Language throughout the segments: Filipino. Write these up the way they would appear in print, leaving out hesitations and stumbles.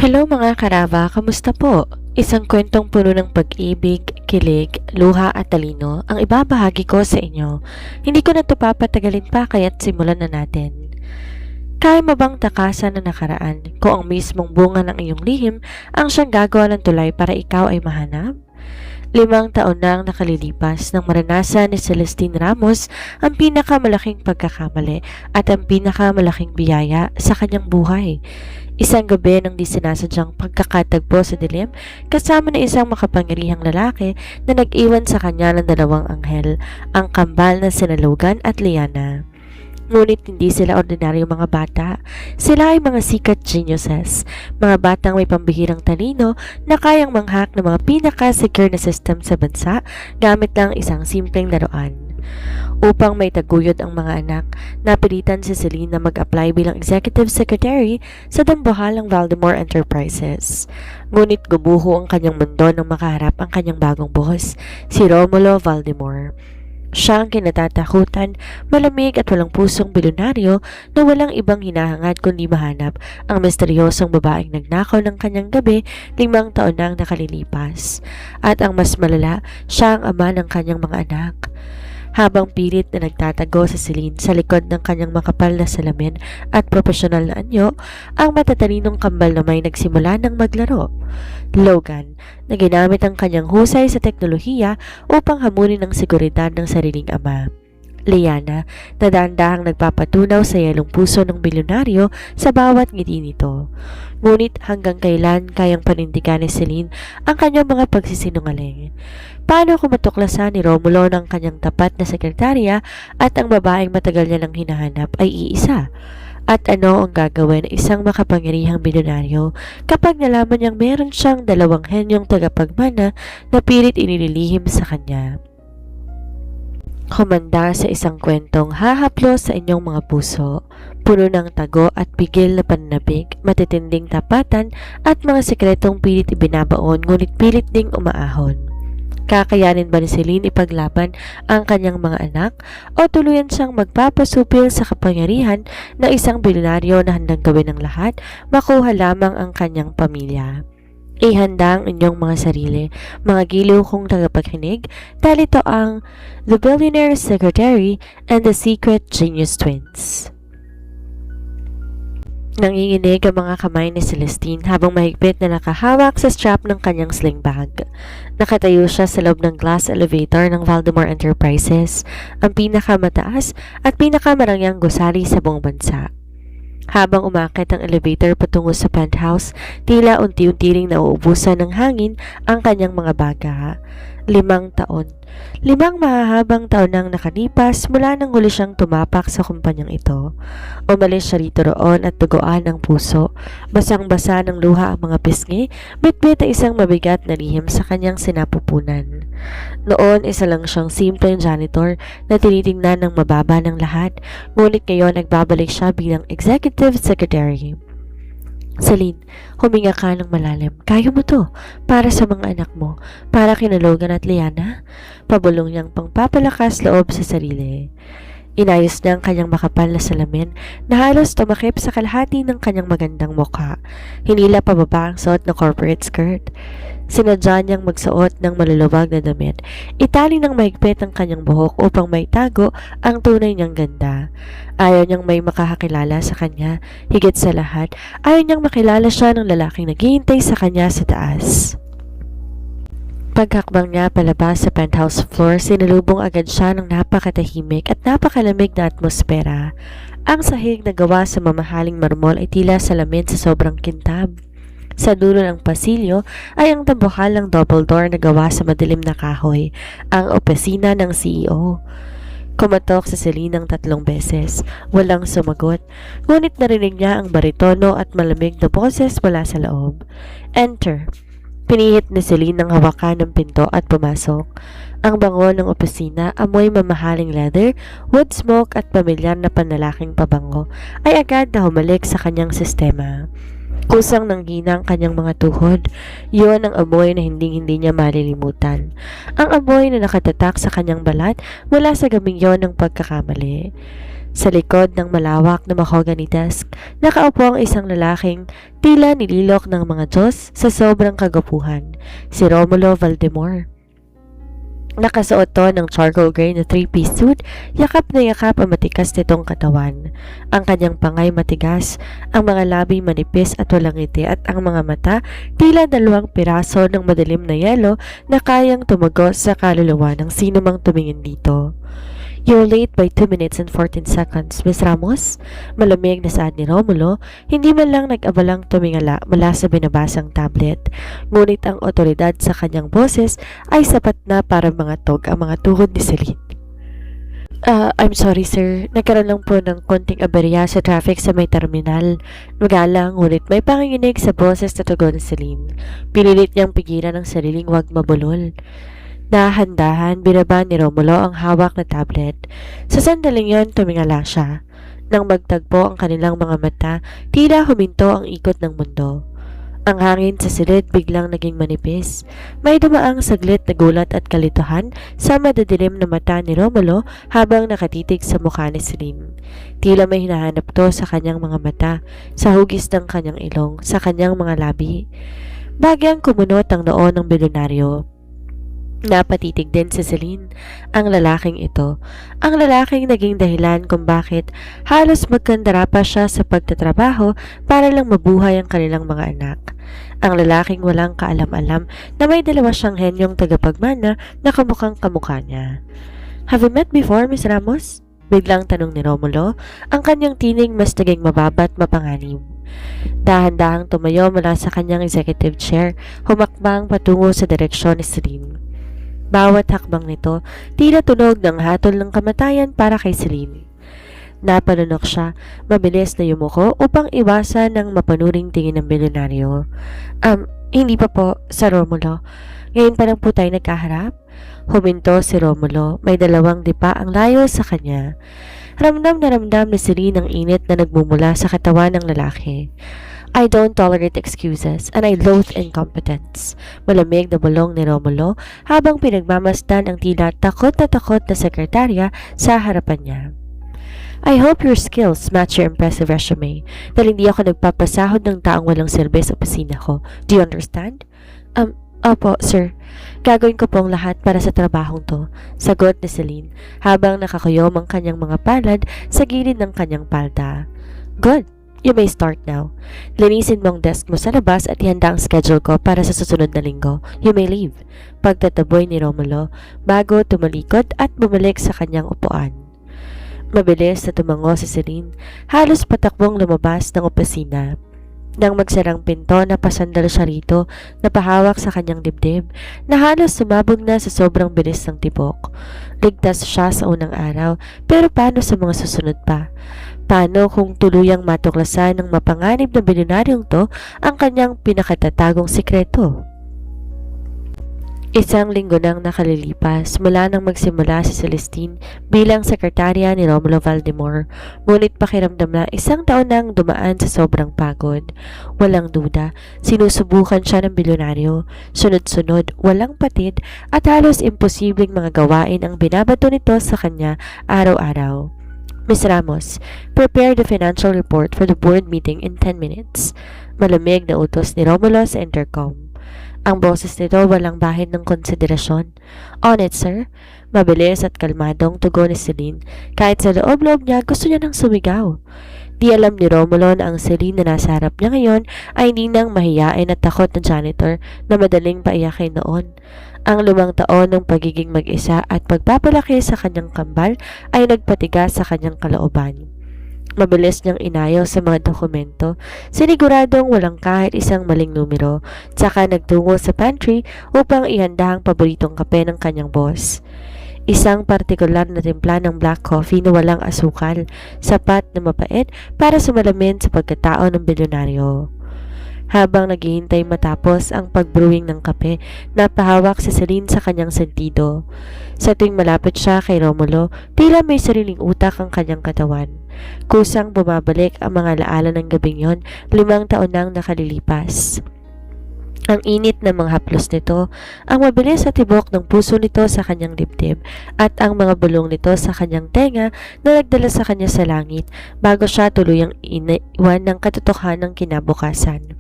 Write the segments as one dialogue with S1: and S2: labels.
S1: Hello mga karava, kamusta po? Isang kwentong puno ng pag-ibig, kilig, luha at talino ang ibabahagi ko sa inyo. Hindi ko na ito papatagalin pa kaya't simulan na natin. Kaya mo bang takasan na nakaraan kung ang mismong bunga ng iyong lihim ang siyang gagawa ng tulay para ikaw ay mahanap? 5 taon na ang nakalilipas nang maranasan ni Celestine Ramos ang pinakamalaking pagkakamali at ang pinakamalaking biyaya sa kanyang buhay. Isang gabi nang di sinasadyang pagkakatagpo sa dilim kasama ng isang makapangyarihang lalaki na nag-iwan sa kanya ng dalawang anghel, ang kambal na sina Logan at Liana. Ngunit hindi sila ordinaryong mga bata. Sila ay mga sikat geniuses, mga batang may pambihirang talino na kayang manghak ng mga pinaka-secure na system sa bansa gamit lang isang simpleng laruan. Upang may taguyod ang mga anak, napilitan si Celine na mag-apply bilang executive secretary sa dambuhalang Valdemar Enterprises. Ngunit gumuho ang kanyang mundo nang makaharap ang kanyang bagong boss, si Romulo Valdemar. Siya ang kinatatakutan, malamig at walang pusong bilyonaryo na walang ibang hinahangad kundi mahanap ang misteryosong babaeng nagnakaw ng kanyang gabi 5 taon na ang nakalilipas. At ang mas malala, siya ang ama ng kanyang mga anak. Habang pilit na nagtatago sa Celine sa likod ng kanyang makapal na salamin at profesional na anyo, ang matatalinong kambal na may nagsimula ng maglaro. Logan, na ginamit ang kanyang husay sa teknolohiya upang hamunin ang seguridad ng sariling ama. Liana, na dahan-dahang nagpapatunaw sa yelong puso ng bilyonaryo sa bawat ngiti nito. Ngunit hanggang kailan kayang panindigan ni Celine ang kanyang mga pagsisinungaling? Paano kung matuklasan ni Romulo ng kanyang tapat na sekretarya at ang babaeng matagal niya nang hinahanap ay iisa? At ano ang gagawin ng isang makapangyarihang bilyonaryo kapag nalaman niyang meron siyang dalawang henyong tagapagmana na pilit inililihim sa kanya? Humanda sa isang kwentong hahaplos sa inyong mga puso, puno ng tago at pigil na pananabik, matitinding tapatan at mga sekretong pilit ibinabaon ngunit pilit ding umaahon. Kakayanin ba ni Celine ipaglaban ang kanyang mga anak o tuluyan siyang magpapasupil sa kapangyarihan ng isang bilyonaryo na handang gawin ng lahat, makuha lamang ang kanyang pamilya? Ihanda ang inyong mga sarili, mga giliw kong tagapagkinig, dahil ito ang The Billionaire Secretary and the Secret Genius Twins. Nanginginig ang mga kamay ni Celestine habang mahigpit na nakahawak sa strap ng kanyang sling bag. Nakatayo siya sa loob ng glass elevator ng Valdemar Enterprises, ang pinakamataas at pinakamarangyang gusali sa buong bansa. Habang umakyat ang elevator patungo sa penthouse, tila unti-unti ring nauubusan ng hangin ang kanyang mga baga. 5 taon. 5 mahahabang taon nang nakalipas mula nang huli siyang tumapak sa kumpanyang ito. Umalis siya rito roon at duguan ang puso. Basang-basa ng luha ang mga pisngi, bitbit ang isang mabigat na lihim sa kanyang sinapupunan. Noon, isa lang siyang simpleng janitor na tinitingnan ng mababa ng lahat, ngunit ngayon nagbabalik siya bilang executive secretary. Celine, huminga ka ng malalim. Kaya mo to. Para sa mga anak mo. Para kina Logan at Liana. Pabulong niyang pangpapalakas loob sa sarili. Inayos niya ang kanyang makapal na salamin na halos tumakip sa kalahati ng kanyang magandang mukha. Hinila pababa ang suot na corporate skirt. Sinadya niyang magsuot ng maluluwag na damit. Itali ng mahigpit ang kanyang buhok upang maitago ang tunay niyang ganda. Ayaw niyang may makakakilala sa kanya. Higit sa lahat, ayaw niyang makilala siya ng lalaking naghihintay sa kanya sa taas. Pagkakbang niya palabas sa penthouse floor, sinalubong agad siya ng napakatahimik at napakalamig na atmosfera. Ang sahig na gawa sa mamahaling marmol ay tila salamin sa sobrang kintab. Sa dulo ng pasilyo ay ang tambuhalang double door na gawa sa madilim na kahoy, ang opisina ng CEO. Kumatok sa Celine ng 3 beses. Walang sumagot. Ngunit narinig niya ang baritono at malamig na boses mula sa loob. Enter. Pinihit ni Celine ang hawakan ng pinto at pumasok. Ang bango ng opisina, amoy mamahaling leather, wood smoke at pamilyar na panlalaking pabango ay agad na humalik sa kanyang sistema. Kusang nanghina ang kanyang mga tuhod. Yun ang amoy na hindi niya malilimutan. Ang amoy na nakatatak sa kanyang balat mula sa gabing yon ng pagkakamali. Sa likod ng malawak na mahogany desk, nakaupo ang isang lalaking tila nililok ng mga Diyos sa sobrang kagapuhan, si Romulo Valdemor. Nakasuot to ng charcoal gray na three-piece suit, yakap na yakap ang matikas nitong katawan. Ang kanyang pangay matigas, ang mga labi manipis at walang ngiti at ang mga mata tila 2 piraso ng madilim na yelo na kayang tumagos sa kaluluwa ng sino mang tumingin dito. "You're late by 2 minutes and 14 seconds, Miss Ramos." Malamig na saad ni Romulo, hindi man lang nag-abalang tumingala mula sa binabasang tablet. Ngunit ang otoridad sa kanyang boses ay sapat na para mangatog ang mga tuhod ni Celine. I'm sorry sir. Nagkaroon lang po ng konting aberya sa traffic sa may terminal. Magalang, ngunit may panginginig sa boses na tugon ni Celine. Pinilit niyang pigilan ang sariling wag mabulol. Dahan-dahan, binaba ni Romulo ang hawak na tablet. Sa sandaling yon, tumingala siya. Nang magtagpo ang kanilang mga mata, tila huminto ang ikot ng mundo. Ang hangin sa silid biglang naging manipis. May dumaang saglit na gulat at kalituhan sa madadilim na mata ni Romulo habang nakatitig sa mukha ni Celine. Tila may hinahanap to sa kanyang mga mata, sa hugis ng kanyang ilong, sa kanyang mga labi. Bagyang kumunot ang noo ng bilyonaryo. Napatitig din si Celine, ang lalaking ito. Ang lalaking naging dahilan kung bakit halos magkandara pa siya sa pagtatrabaho para lang mabuhay ang kanilang mga anak. Ang lalaking walang kaalam-alam na may 2 siyang henyong tagapagmana na kamukhang kamukha niya. "Have we met before, Miss Ramos?" Biglang tanong ni Romulo, ang kanyang tinig mas naging mababa at mapanganib. Dahan-dahang tumayo mula sa kanyang executive chair, humakbang patungo sa direksyon ni Celine. Bawat hakbang nito, tila tunog ng hatol ng kamatayan para kay Celine. Napalunok siya, mabilis na yumuko upang iwasan ng mapanuring tingin ng bilyonaryo. Hindi pa po, Sir Romulo. Ngayon pa lang po tayo nagkaharap." Huminto si Romulo, may 2 dipa ang layo sa kanya. Ramdam na ramdam ni Celine ang init na nagmumula sa katawan ng lalaki. "I don't tolerate excuses and I loathe incompetence." Malamig na bulong ni Romulo habang pinagmamasdan ang tila takot na sekretarya sa harapan niya. "I hope your skills match your impressive resume. Dahil hindi ako nagpapasahod ng taong walang silbi sa opisina ko. Do you understand?" Opo, sir. Gagawin ko pong lahat para sa trabahong to," sagot ni Celine habang nakakuyom ang kanyang mga palad sa gilid ng kanyang palda. "Good. You may start now. Linisin mo ang desk mo sa labas at ihanda ang schedule ko para sa susunod na linggo. You may leave." Pagtataboy ni Romulo bago tumalikod at bumalik sa kanyang upuan. Mabilis na tumango si Celine, halos patakbong lumabas ng opisina. Nang magsarang pinto, napasandal siya rito, napahawak sa kanyang dibdib, na halos sumabog na sa sobrang bilis ng tibok. Ligtas siya sa unang araw, pero paano sa mga susunod pa? Paano kung tuluyang matuklasan ng mapanganib na bilyonaryong to ang kanyang pinakatatagong sikreto? Isang linggo nang nakalilipas mula nang magsimula si Celestine bilang sekretarya ni Romulo Valdemor, ngunit pakiramdam na 1 taon nang dumaan sa sobrang pagod. Walang duda, sinusubukan siya ng bilyonaryo, sunod-sunod, walang patid at halos imposibleng mga gawain ang binabato nito sa kanya araw-araw. "Miss Ramos, prepare the financial report for the board meeting in 10 minutes. Malamig na utos ni Romulo sa intercom. Ang boses nito walang bahid ng konsiderasyon. "On it, sir." Mabilis at kalmadong tugon ni Celine. Kahit sa loob-loob niya, gusto niya nang sumigaw. Di alam ni Romulo na ang Celine na nasa harap niya ngayon ay hindi nang mahiyain at takot na janitor na madaling paiyakin noon. Ang 5 taon ng pagiging mag-isa at pagpapalaki sa kanyang kambal ay nagpatigas sa kanyang kalooban. Mabilis niyang inayaw sa mga dokumento, siniguradong walang kahit isang maling numero, tsaka nagtungo sa pantry upang ihanda ang paboritong kape ng kanyang boss. Isang partikular na timpla ng black coffee na walang asukal, sapat na mapait para sumalamin sa pagkatao ng bilyonaryo. Habang naghihintay matapos ang pagbrewing ng kape, napahawak si Celine sa kanyang sentido. Sa tuwing malapit siya kay Romulo, tila may sariling utak ang kanyang katawan. Kusang bumabalik ang mga alaala ng gabing yon, 5 taon nang nakalilipas. Ang init ng mga haplos nito, ang mabilis sa tibok ng puso nito sa kanyang dibdib, at ang mga bulong nito sa kanyang tenga na nagdala sa kanya sa langit bago siya tuluyang iniwan ng katotohanang kinabukasan.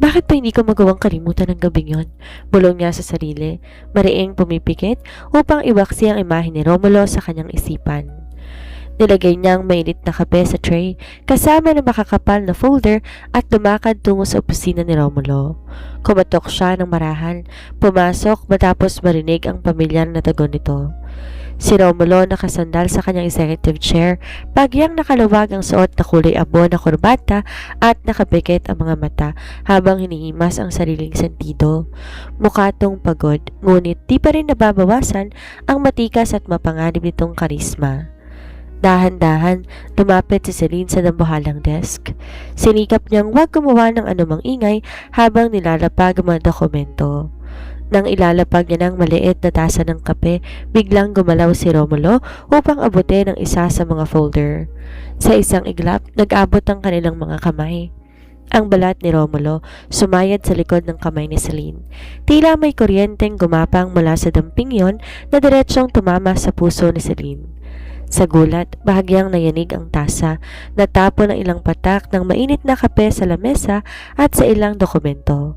S1: Bakit pa hindi ko magawang kalimutan ng gabing yon? Bulong niya sa sarili, mariing pumipikit upang iwaksi ang imahe ni Romulo sa kanyang isipan. Nilagay niyang mainit na kape sa tray kasama ng makakapal na folder at lumakad tungo sa opisina ni Romulo. Kumatok siya ng marahan, pumasok matapos marinig ang pamilyar na tagon nito. Si Romulo nakasandal sa kanyang executive chair, bagyang nakaluwag ang suot na kulay abo na kurbata at nakapikit ang mga mata habang hinihimas ang sariling sentido. Mukha tong pagod, ngunit di pa rin nababawasan ang matikas at mapanganib nitong karisma. Dahan-dahan, lumapit si Celine sa dambuhalang desk. Sinikap niyang huwag gumawa ng anumang ingay habang nilalapag ang mga dokumento. Nang ilalapag niya ng maliit na tasa ng kape, biglang gumalaw si Romulo upang abutin ang isa sa mga folder. Sa isang iglap, nag-abot ang kanilang mga kamay. Ang balat ni Romulo sumayad sa likod ng kamay ni Celine. Tila may kuryenteng gumapang mula sa damping yon na diretsyong tumama sa puso ni Celine. Sa gulat, bahagyang nayanig ang tasa, natapon ang ilang patak ng mainit na kape sa lamesa at sa ilang dokumento.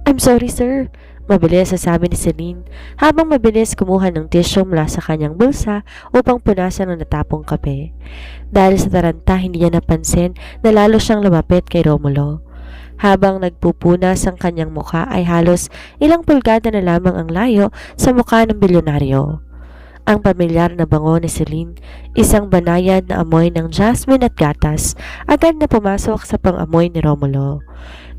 S1: "I'm sorry, sir," mabilis sasabi ni Celine, habang mabilis kumuha ng tissue mula sa kanyang bulsa upang punasan ang natapong kape. Dahil sa taranta, hindi niya napansin na lalo siyang lumapit kay Romulo. Habang nagpupunas ang kanyang mukha ay halos ilang pulgada na lamang ang layo sa mukha ng bilyonaryo. Ang pamilyar na bango ni Celine, isang banayad na amoy ng jasmine at gatas, agad na pumasok sa pang-amoy ni Romulo.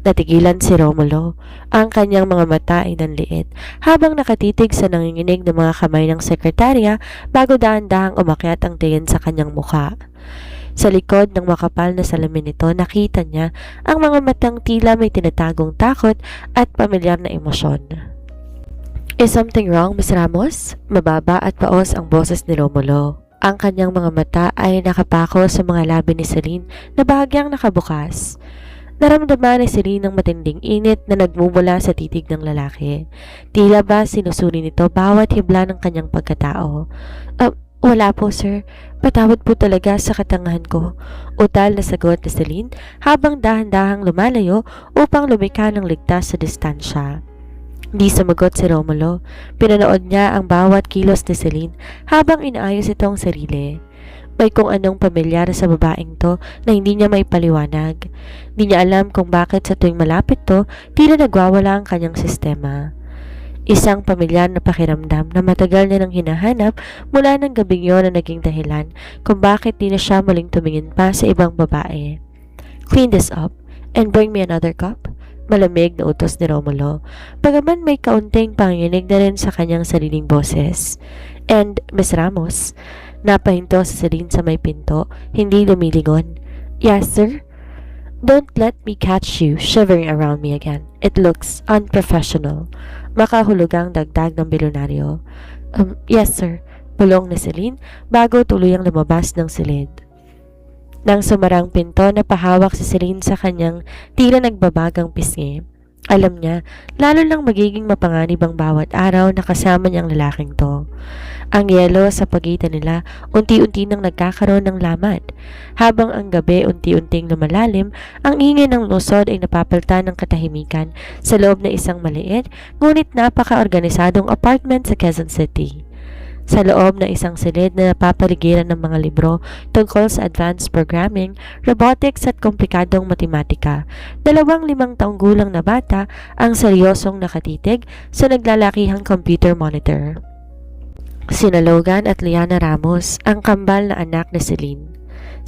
S1: Natigilan si Romulo, ang kanyang mga mata ay nanliit, habang nakatitig sa nanginginig ng mga kamay ng sekretarya bago dahan-dahang umakyat ang tingin sa kanyang mukha. Sa likod ng makapal na salamin nito, nakita niya ang mga matang tila may tinatagong takot at pamilyar na emosyon. "Is something wrong, Miss Ramos?" Mababa at paos ang boses ni Romulo. Ang kanyang mga mata ay nakapako sa mga labi ni Celine na bahagyang nakabukas. Naramdaman ni Celine ang matinding init na nagmumula sa titig ng lalaki. Tila ba sinusuri nito bawat hibla ng kanyang pagkatao. Wala po, sir. Patawad po talaga sa katangahan ko," utal na sagot ni Celine habang dahan-dahang lumalayo upang lumikha ng ligtas sa distansya. Di sumagot si Romulo. Pinanood niya ang bawat kilos ni Celine habang inaayos ito ang sarili. May kung anong pamilyar sa babaeng to na hindi niya may paliwanag. Di niya alam kung bakit sa tuwing malapit to, tila nagwawala ang kanyang sistema. Isang pamilyar na pakiramdam na matagal niya nang hinahanap mula ng gabing yon na naging dahilan kung bakit di na siya muling tumingin pa sa ibang babae. "Clean this up and bring me another cup," malamig na utos ni Romulo, bagaman may kaunting panginginig na rin sa kanyang sariling boses. "And, Miss Ramos," napahinto si Celine sa may pinto, hindi lumilingon. "Yes, sir?" "Don't let me catch you shivering around me again. It looks unprofessional," makahulugang dagdag ng bilyonaryo. Yes, sir," bulong ni Celine bago tuluyang lumabas ng silid. Nang sumarang pinto, napahawak si Celine sa kanyang tila nagbabagang pisngi. Alam niya, lalo lang magiging mapanganib ang bawat araw na kasama niyang lalaking to. Ang yelo sa pagitan nila unti-unti nang nagkakaroon ng lamat. Habang ang gabi unti-unting lumalalim, ang ingay ng lungsod ay napapalitan ng katahimikan sa loob na isang maliit ngunit napaka-organisadong apartment sa Quezon City. Sa loob ng isang silid na napapaligiran ng mga libro tungkol sa advanced programming, robotics at komplikadong matematika, 25 taong gulang na bata ang seryosong nakatitig sa naglalakihang computer monitor. Sina Logan at Liana Ramos, ang kambal na anak ni Celine.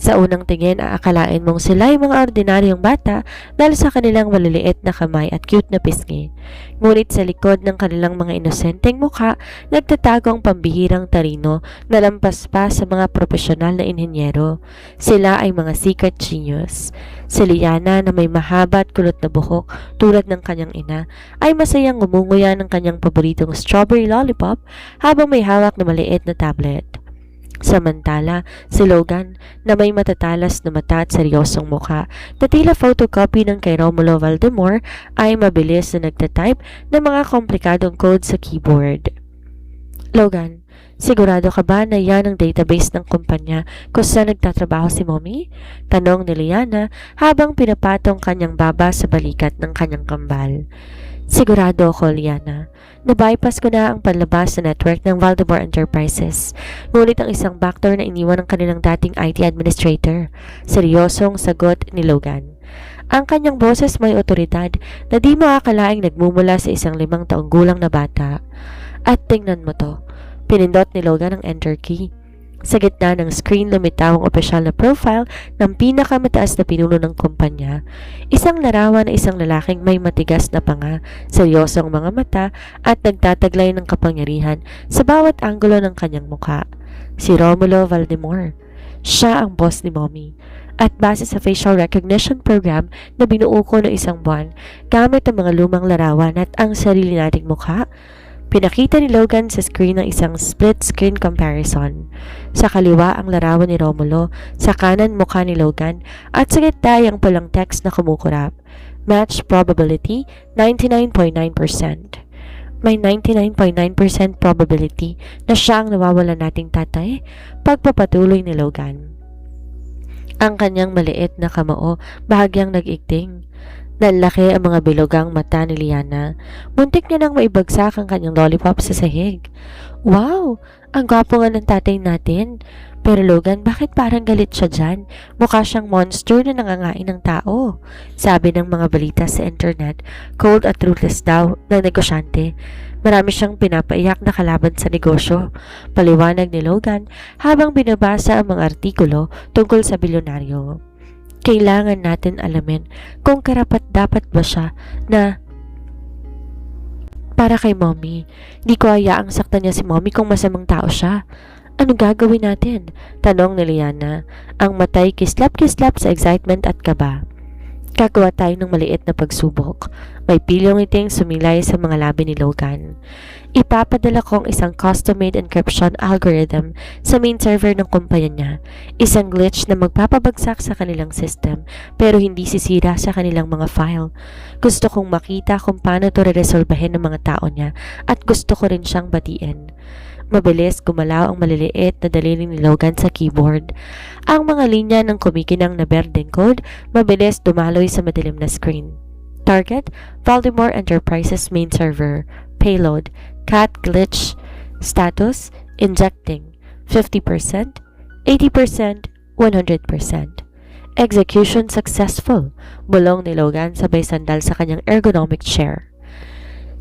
S1: Sa unang tingin, aakalain mong sila ay mga ordinaryong bata dahil sa kanilang maliliit na kamay at cute na pisngi. Ngunit sa likod ng kanilang mga inosenteng mukha, nagtatago ang pambihirang talino na lampas pa sa mga profesional na inhenyero. Sila ay mga secret genius. Si Liana na may mahaba at kulot na buhok tulad ng kanyang ina ay masayang ngumunguya ng kanyang paboritong strawberry lollipop habang may hawak na maliit na tablet. Samantala, si Logan, na may matatalas na mata at seryosong mukha, na tila photocopy ng kay Romulo Valdemor, ay mabilis na nagtatype ng mga komplikadong code sa keyboard. Logan, sigurado ka ba na yan ang database ng kumpanya kung saan nagtatrabaho si Mommy? Tanong ni Liana habang pinapatong kanyang baba sa balikat ng kanyang kambal. Sigurado ako, Liana. Na-bypass ko na ang panlabas sa network ng Valdemar Enterprises. Ngunit ang isang backdoor na iniwan ng kanilang dating IT administrator. Seryosong sagot ni Logan. Ang kanyang boses may otoridad na di makakalaing nagmumula sa isang 5 taong gulang na bata. At tingnan mo to. Pinindot ni Logan ang enter key. Sa gitna ng screen lumitaw ang opisyal na profile ng pinakamataas na pinuno ng kumpanya. Isang larawan na isang lalaking may matigas na panga, seryosong mga mata at nagtataglay ng kapangyarihan sa bawat anggulo ng kanyang mukha. Si Romulo Valdemor. Siya ang boss ni Mommy. At base sa facial recognition program na binuo ko noong 1 buwan, gamit ang mga lumang larawan at ang sarili nating mukha, pinakita ni Logan sa screen ng isang split-screen comparison. Sa kaliwa ang larawan ni Romulo, sa kanan mukha ni Logan, at sa gitna ang pulang text na kumukurap. Match probability, 99.9%. May 99.9% probability na siya ang nawawala nating tatay, pagpapatuloy ni Logan. Ang kanyang maliit na kamao, bahagyang nag-igting. Nanlaki ang mga bilogang mata ni Liana. Muntik niya nang maibagsak ang kanyang lollipop sa sahig. Wow! Ang gwapo nga ng tatay natin. Pero Logan, bakit parang galit siya dyan? Mukha siyang monster na nangangain ng tao. Sabi ng mga balita sa internet, cold at ruthless daw ng negosyante. Marami siyang pinapaiyak na kalaban sa negosyo. Paliwanag ni Logan habang binabasa ang mga artikulo tungkol sa bilyonaryo. Kailangan natin alamin kung karapat-dapat ba siya na para kay Mommy. Di ko hayaang saktan niya si Mommy kung masamang tao siya. Ano gagawin natin? Tanong ni Liana, ang matay kislap-kislap sa excitement at kaba. Gagawa tayo ng maliit na pagsubok. May pilyong iting sumilay sa mga labi ni Logan. Ipapadala ko ang isang custom-made encryption algorithm sa main server ng kumpanya niya. Isang glitch na magpapabagsak sa kanilang system pero hindi sisira sa kanilang mga file. Gusto kong makita kung paano ito re-resolbahin ng mga tao niya at gusto ko rin siyang batiin. Mabilis gumalaw ang maliliit na daliri ni Logan sa keyboard. Ang mga linya ng kumikinang na berdeng code mabilis dumaloy sa madilim na screen. Target, Valdemar Enterprises main server. Payload, cat glitch. Status, injecting. 50%, 80%, 100%. Execution successful. Bulong ni Logan sabay sandal sa kanyang ergonomic chair.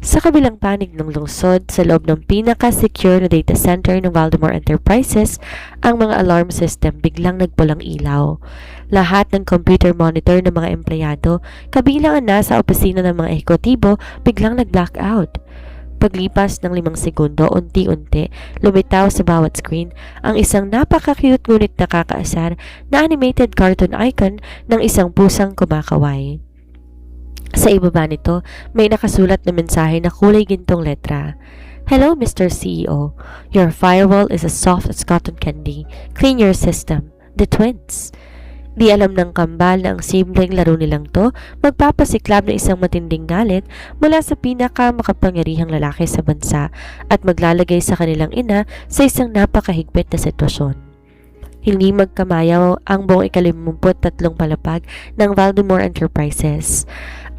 S1: Sa kabilang panig ng lungsod, sa loob ng pinaka-secure na data center ng Valdemar Enterprises, ang mga alarm system biglang nagpulang ilaw. Lahat ng computer monitor ng mga empleyado, kabilang ang nasa opisina ng mga ehekutibo, biglang nag-blackout. Paglipas ng 5 segundo, unti-unti, lumitaw sa bawat screen ang isang napaka-cute ngunit nakakaasar na animated cartoon icon ng isang pusang kumakaway. Sa ibaba nito, may nakasulat na mensahe na kulay gintong letra. Hello, Mr. CEO. Your firewall is as soft as cotton candy. Clean your system. The twins. Di alam ng kambal na ang simpleng laro nilang to magpapasiklab na isang matinding galit mula sa pinaka-makapangyarihang lalaki sa bansa at maglalagay sa kanilang ina sa isang napakahigpit na sitwasyon. Hindi magkamayaw ang buong 53 palapag ng Valdemar Enterprises.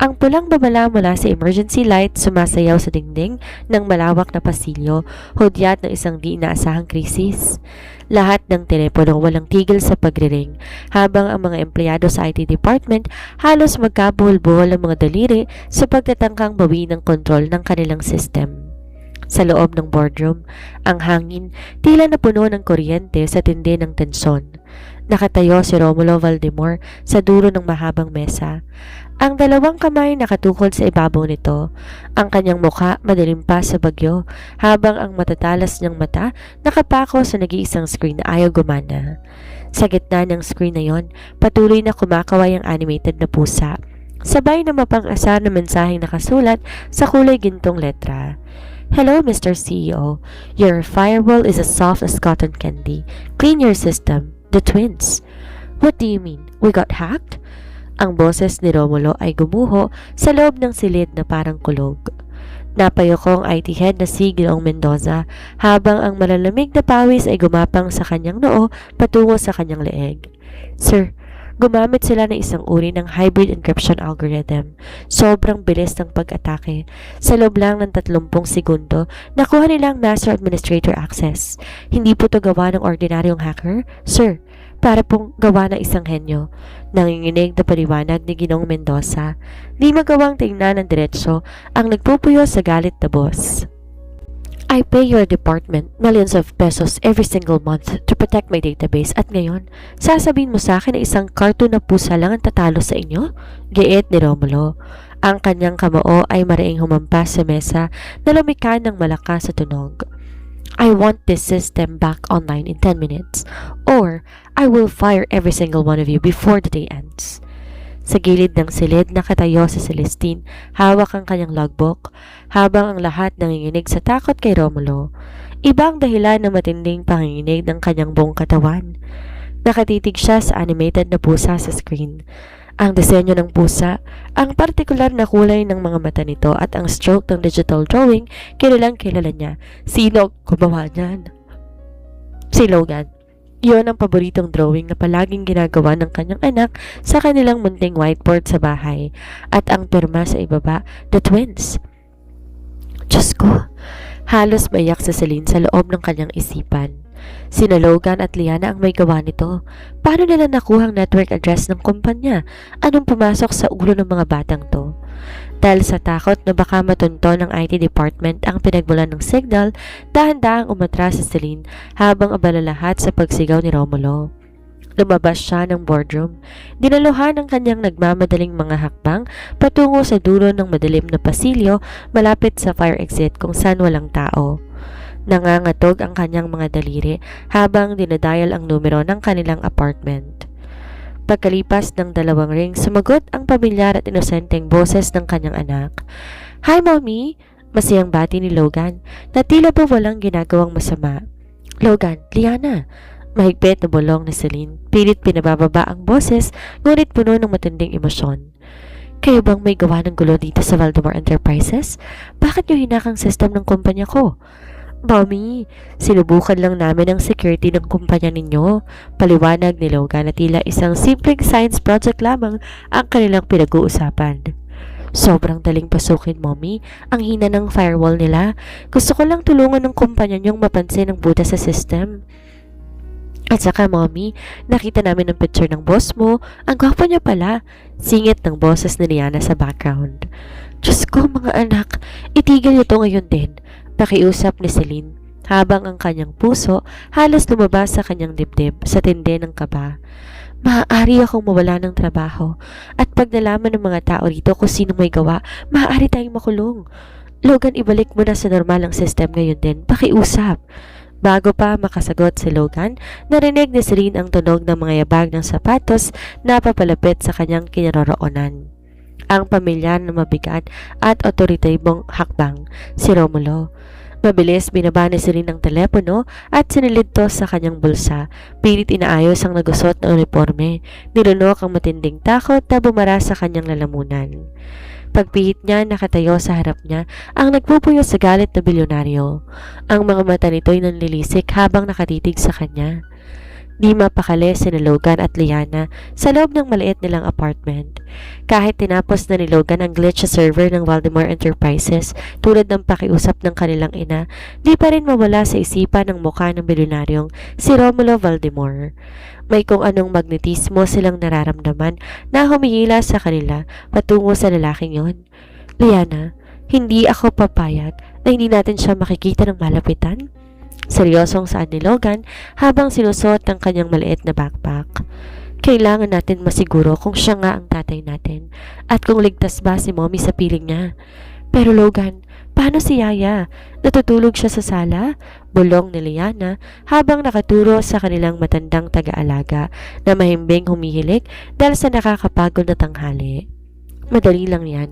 S1: Ang pulang babala mula sa emergency light sumasayaw sa dingding ng malawak na pasilyo, hudyat ng isang di inaasahang krisis. Lahat ng telepono walang tigil sa pagriring, habang ang mga empleyado sa IT department halos magkabuhol-buhol ang mga daliri sa pagtatangkang bawiin ng kontrol ng kanilang system. Sa loob ng boardroom, ang hangin tila napuno ng kuryente sa tindi ng tensyon. Nakatayo si Romulo Valdemar sa dulo ng mahabang mesa. Ang dalawang kamay nakatukod sa ibabaw nito. Ang kanyang mukha madilim pa sa bagyo, habang ang matatalas niyang mata nakapako sa nag-iisang screen na ayaw gumana. Sa gitna ng screen na yon, patuloy na kumakaway ang animated na pusa. Sabay na mapang-asar na mensaheng nakasulat sa kulay gintong letra. Hello, Mr. CEO. Your firewall is as soft as cotton candy. Clean your system. The twins. What do you mean? We got hacked? Ang boses ni Romulo ay gumuho sa loob ng silid na parang kulog. Napayo ko ang IT head na si Ginoong Mendoza habang ang malalamig na pawis ay gumapang sa kanyang noo patungo sa kanyang leeg. Sir, gumamit sila ng isang uri ng hybrid encryption algorithm. Sobrang bilis ng pag-atake. Sa loob lang ng 30 segundo, nakuha nilang master administrator access. Hindi po ito gawa ng ordinaryong hacker? Sir, para pong gawa ng isang henyo. Nanginginig na paliwanag ni Ginoong Mendoza. Di magawang tingnan ng diretsyo ang nagpupuyo sa galit na boss. I pay your department millions of pesos every single month to protect my database at ngayon, sasabihin mo sa akin na isang cartoon na pusa lang ang tatalo sa inyo? Giit ni Romulo. Ang kanyang kamao ay mariing humampas sa mesa na lumika ng malakas sa tunog. I want this system back online in 10 minutes or I will fire every single one of you before the day ends. Sa gilid ng silid nakatayo si Celestine, hawak ang kanyang logbook, habang ang lahat nanginginig sa takot kay Romulo. Ibang dahilan ng matinding panginginig ng kanyang buong katawan. Nakatitig siya sa animated na pusa sa screen. Ang disenyo ng pusa, ang partikular na kulay ng mga mata nito at ang stroke ng digital drawing, kilalang kilala niya. Sino gumawa niyan? Si Logan. Iyon ang paboritong drawing na palaging ginagawa ng kanyang anak sa kanilang munting whiteboard sa bahay. At ang pirma sa ibaba, The Twins. Diyos ko, halos maiyak si Celine sa loob ng kanyang isipan. Sina Logan at Liana ang may gawa nito. Paano nila nakuha ang network address ng kumpanya? Anong pumasok sa ulo ng mga batang to? Dahil sa takot na baka matunto ng IT department ang pinagmulan ng signal, dahan-dahang umatras si Celine habang abala lahat sa pagsigaw ni Romulo. Lumabas siya ng boardroom. Dinaluhan ang kanyang nagmamadaling mga hakbang patungo sa dulo ng madilim na pasilyo malapit sa fire exit kung saan walang tao. Nangangatog ang kanyang mga daliri habang dinadial ang numero ng kanilang apartment. Pagkalipas ng 2 ring, sumagot ang pamilyar at inosenteng boses ng kanyang anak. Hi, Mommy! Masayang bati ni Logan na tila ba walang ginagawang masama. Logan, Liana! Mahigpit na bulong ni Celine. Pilit pinabababa ang boses, ngunit puno ng matinding emosyon. Kayo bang may gawa ng gulo dito sa Valdemar Enterprises? Bakit niyo hinakang system ng kumpanya ko? Mommy, sinubukan lang namin ang security ng kumpanya ninyo. Paliwanag ni Logan na tila isang simpleng science project lamang ang kanilang pinag-uusapan. Sobrang daling pasukin, Mommy. Ang hina ng firewall nila. Gusto ko lang tulungan ng kumpanya niyong mapansin ang buta sa system. At saka, Mommy, nakita namin ang picture ng boss mo. Ang gwapo niya pala. Singit ng boses ni Liana sa background. Diyos ko, mga anak, itigil niyo to ngayon din. Pakiusap ni Celine, habang ang kanyang puso halos lumabas sa kanyang dibdib sa tindi ng kaba. Maaari akong mawala ng trabaho at pag nalaman ng mga tao rito kung sino may gawa, maaari tayong makulong. Logan, ibalik mo na sa normal ang system ngayon din. Pakiusap. Bago pa makasagot si Logan, narinig ni Celine ang tunog ng mga yabag ng sapatos na papalapit sa kanyang kinaroroonan. Ang pamilyar na mabigat at otoritibong hakbang, si Romulo. Mabilis binaba ni Celine ang telepono at sinilid to sa kanyang bulsa. Pilit inaayos ang nagusot na uniforme. Nilunok ang matinding takot na bumara sa kanyang lalamunan. Pagpihit niya, nakatayo sa harap niya ang nagpupuyo sa galit na bilyonaryo. Ang mga mata nito'y nanlilisik habang nakatitig sa kanya. Di mapakali sina Logan at Liana sa loob ng maliit nilang apartment. Kahit tinapos na ni Logan ang glitch sa server ng Valdemar Enterprises tulad ng pakiusap ng kanilang ina, di pa rin mawala sa isipan ng mukha ng bilyonaryong si Romulo Valdemar. May kung anong magnetismo silang nararamdaman na humihila sa kanila patungo sa lalaking yon. Liana, hindi ako papayag na hindi natin siya makikita ng malapitan. Seryosong saan ni Logan habang sinusuot ang kanyang maliit na backpack. Kailangan natin masiguro kung siya nga ang tatay natin at kung ligtas ba si Mommy sa piling niya. Pero Logan, paano si Yaya? Natutulog siya sa sala? Bulong ni Liana habang nakaturo sa kanilang matandang taga-alaga na mahimbing humihilik dahil sa nakakapagod na tanghali. Madali lang yan.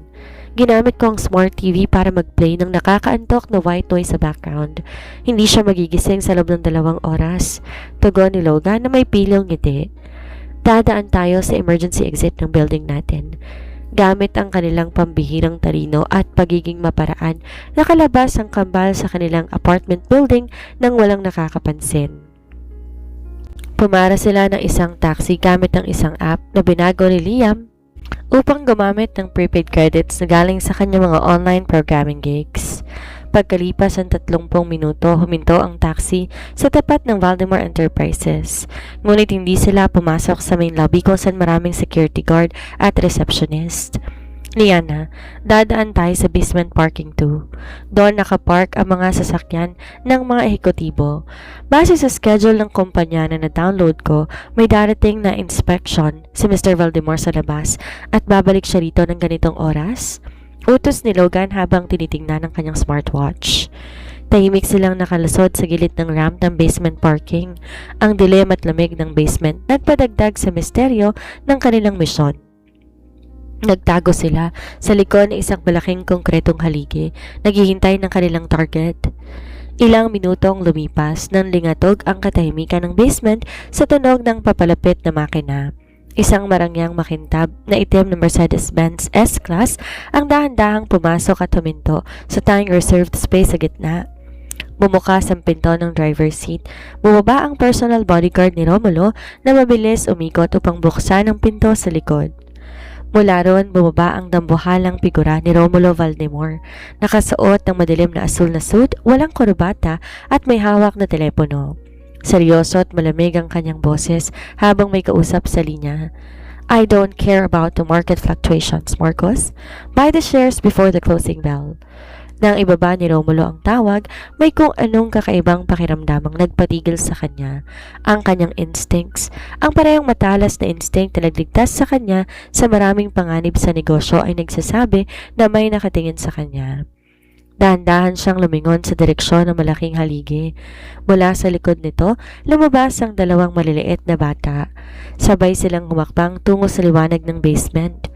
S1: Ginamit ko ang smart TV para mag-play ng nakakaantok na white noise sa background. Hindi siya magigising sa loob ng 2 oras. Tugon ni Logan na may pilong ngiti. Dadaan tayo sa emergency exit ng building natin. Gamit ang kanilang pambihirang talino at pagiging maparaan, nakalabas ang kambal sa kanilang apartment building nang walang nakakapansin. Pumara sila ng isang taxi gamit ang isang app na binago ni Liam upang gumamit ng prepaid credits na galing sa kanyang mga online programming gigs. Pagkalipas ng 30 minuto, huminto ang taxi sa tapat ng Valdemar Enterprises. Ngunit hindi sila pumasok sa main lobby kung saan maraming security guard at receptionist. Liana, dadaan tayo sa basement parking 2. Doon nakapark ang mga sasakyan ng mga ehekutibo. Base sa schedule ng kumpanya na na-download ko, may darating na inspection si Mr. Valdemar sa labas at babalik siya rito ng ganitong oras. Utos ni Logan habang tinitingnan ang kanyang smartwatch. Tahimik silang nakalusod sa gilid ng ramp ng basement parking. Ang dilim at lamig ng basement nagpadagdag sa misteryo ng kanilang misyon. Nagtago sila sa likod ng isang malaking konkretong haligi, naghihintay ng kanilang target. Ilang minutong lumipas nang lingatog ang katahimikan ng basement sa tunog ng papalapit na makina. Isang marangyang makintab na itim na Mercedes-Benz S-Class ang dahan-dahang pumasok at huminto sa tanging reserved space sa gitna. Bumukas ang pinto ng driver's seat. Bumaba ang personal bodyguard ni Romulo na mabilis umikot upang buksan ang pinto sa likod. Mula roon, bumaba ang dambuhalang figura ni Romulo Valdemar. Nakasuot ng madilim na asul na suit, walang korbata at may hawak na telepono. Seryoso at malamig ang kanyang boses habang may kausap sa linya. I don't care about the market fluctuations, Marcos. Buy the shares before the closing bell. Nang ibaba ni Romulo ang tawag, may kung anong kakaibang pakiramdamang nagpatigil sa kanya. Ang kanyang instincts, ang parehong matalas na instinct na nagligtas sa kanya sa maraming panganib sa negosyo ay nagsasabi na may nakatingin sa kanya. Dahan-dahan siyang lumingon sa direksyon ng malaking haligi. Mula sa likod nito, lumabas ang 2 maliliit na bata. Sabay silang humakbang tungo sa liwanag ng basement.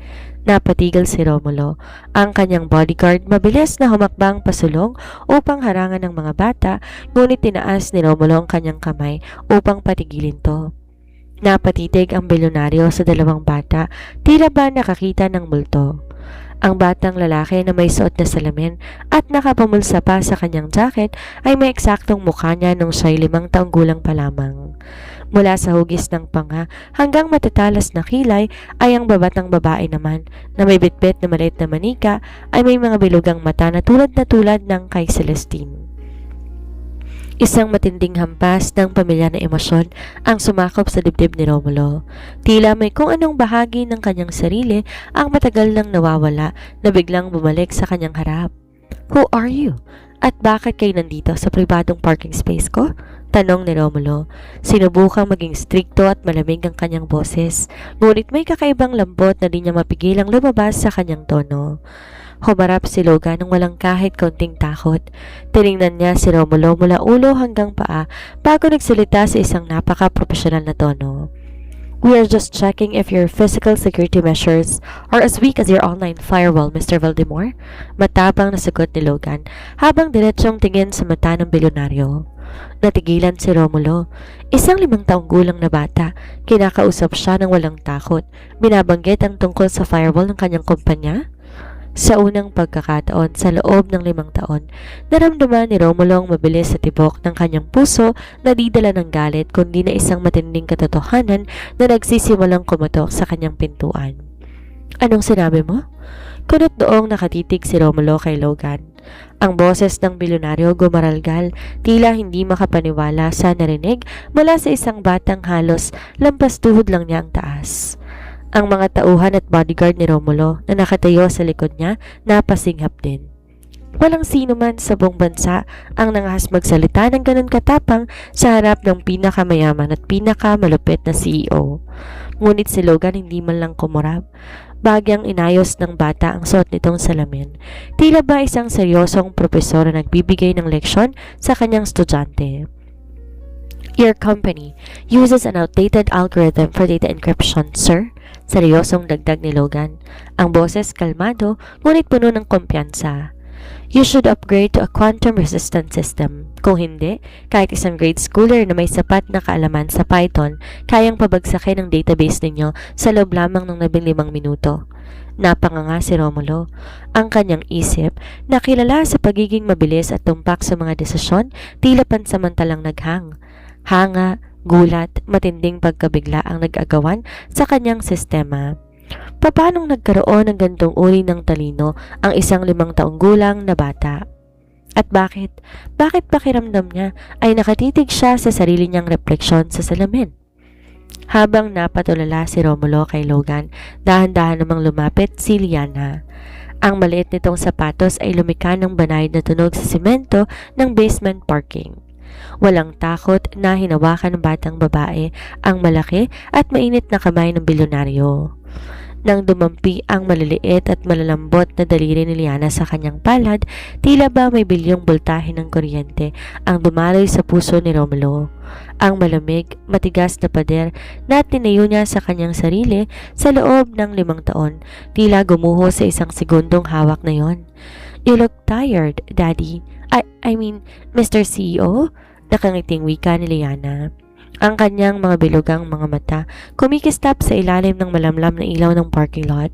S1: Napatigil si Romulo. Ang kanyang bodyguard mabilis na humakbang pasulong upang harangan ng mga bata, ngunit tinaas ni Romulo ang kanyang kamay upang patigilin to. Napatitig ang bilyonaryo sa 2 bata, tila ba nakakita ng multo. Ang batang lalaki na may suot na salamin at nakapamulsa pa sa kanyang jacket ay may eksaktong mukha niya nung siya'y 5 taong gulang pa lamang. Mula sa hugis ng panga hanggang matatalas na kilay ay ang babatang babae naman na may bitbit na maliit na manika ay may mga bilugang mata na tulad ng kay Celestine. Isang matinding hampas ng pamilya na emosyon ang sumakop sa dibdib ni Romulo. Tila may kung anong bahagi ng kanyang sarili ang matagal nang nawawala na biglang bumalik sa kanyang harap. Who are you? At bakit kayo nandito sa pribadong parking space ko? Tanong ni Romulo. Sinubukang maging strikto at malamig ang kanyang boses, ngunit may kakaibang lambot na di niya mapigilang lumabas sa kanyang tono. Humarap si Logan ng walang kahit kaunting takot. Tiningnan niya si Romulo mula ulo hanggang paa bago nagsalita sa isang napaka-professional na tono. We are just checking if your physical security measures are as weak as your online firewall, Mr. Valdemar. Matapang na sagot ni Logan habang diretsyong tingin sa mata ng bilyonaryo. Natigilan si Romulo. Isang 5 taong gulang na bata. Kinakausap siya ng walang takot. Binabanggit ang tungkol sa firewall ng kanyang kumpanya. Sa unang pagkakataon sa loob ng 5 taon, naramdaman ni Romulo ang mabilis sa tibok ng kanyang puso na di dala ng galit kundi na isang matinding katotohanan na nagsisimulang kumatok sa kanyang pintuan. Anong sinabi mo? Kunot doong nakatitig si Romulo kay Logan. Ang boses ng bilyonaryo gumaralgal, tila hindi makapaniwala sa narinig mula sa isang batang halos lampas tuhod lang niya ang taas. Ang mga tauhan at bodyguard ni Romulo na nakatayo sa likod niya napasinghap din. Walang sino man sa buong bansa ang nangahas magsalita ng ganun katapang sa harap ng pinakamayaman at pinakamalupit na CEO. Ngunit si Logan hindi man lang kumurab. Bagyang inayos ng bata ang suot nitong salamin. Tila ba isang seryosong propesor na nagbibigay ng leksyon sa kanyang estudyante. Your company uses an outdated algorithm for data encryption, sir. Seryosong dagdag ni Logan. Ang boses kalmado, ngunit puno ng kumpiyansa. You should upgrade to a quantum-resistant system. Kung hindi, kahit isang grade schooler na may sapat na kaalaman sa Python, kayang pabagsakin ang database ninyo sa loob lamang ng 15 minuto. Napanganga si Romulo. Ang kanyang isip, na kilala sa pagiging mabilis at tumpak sa mga desisyon, tila pansamantalang naghang. Hanga, gulat, matinding pagkabigla ang nag-agawan sa kanyang sistema. Paanong nagkaroon ng gantong uri ng talino ang isang 5 taong gulang na bata? At bakit pakiramdam niya ay nakatitig siya sa sarili niyang refleksyon sa salamin? Habang napatulala si Romulo kay Logan, dahan-dahan namang lumapit si Liana. Ang maliit nitong sapatos ay lumika ng banayad na tunog sa simento ng basement parking. Walang takot na hinawakan ng batang babae ang malaki at mainit na kamay ng bilyonaryo. Nang dumampi ang maliliit at malalambot na daliri ni Liana sa kanyang palad, tila ba may bilyong boltahe ng kuryente ang dumaloy sa puso ni Romulo. Ang malamig, matigas na pader na tinayo niya sa kanyang sarili sa loob ng 5 taon, tila gumuho sa isang segundong hawak na yon. You look tired, Daddy. I mean, Mr. CEO? Nakangiting wika ni Liana. Ang kanyang mga bilugang mga mata kumikistap sa ilalim ng malamlam na ilaw ng parking lot.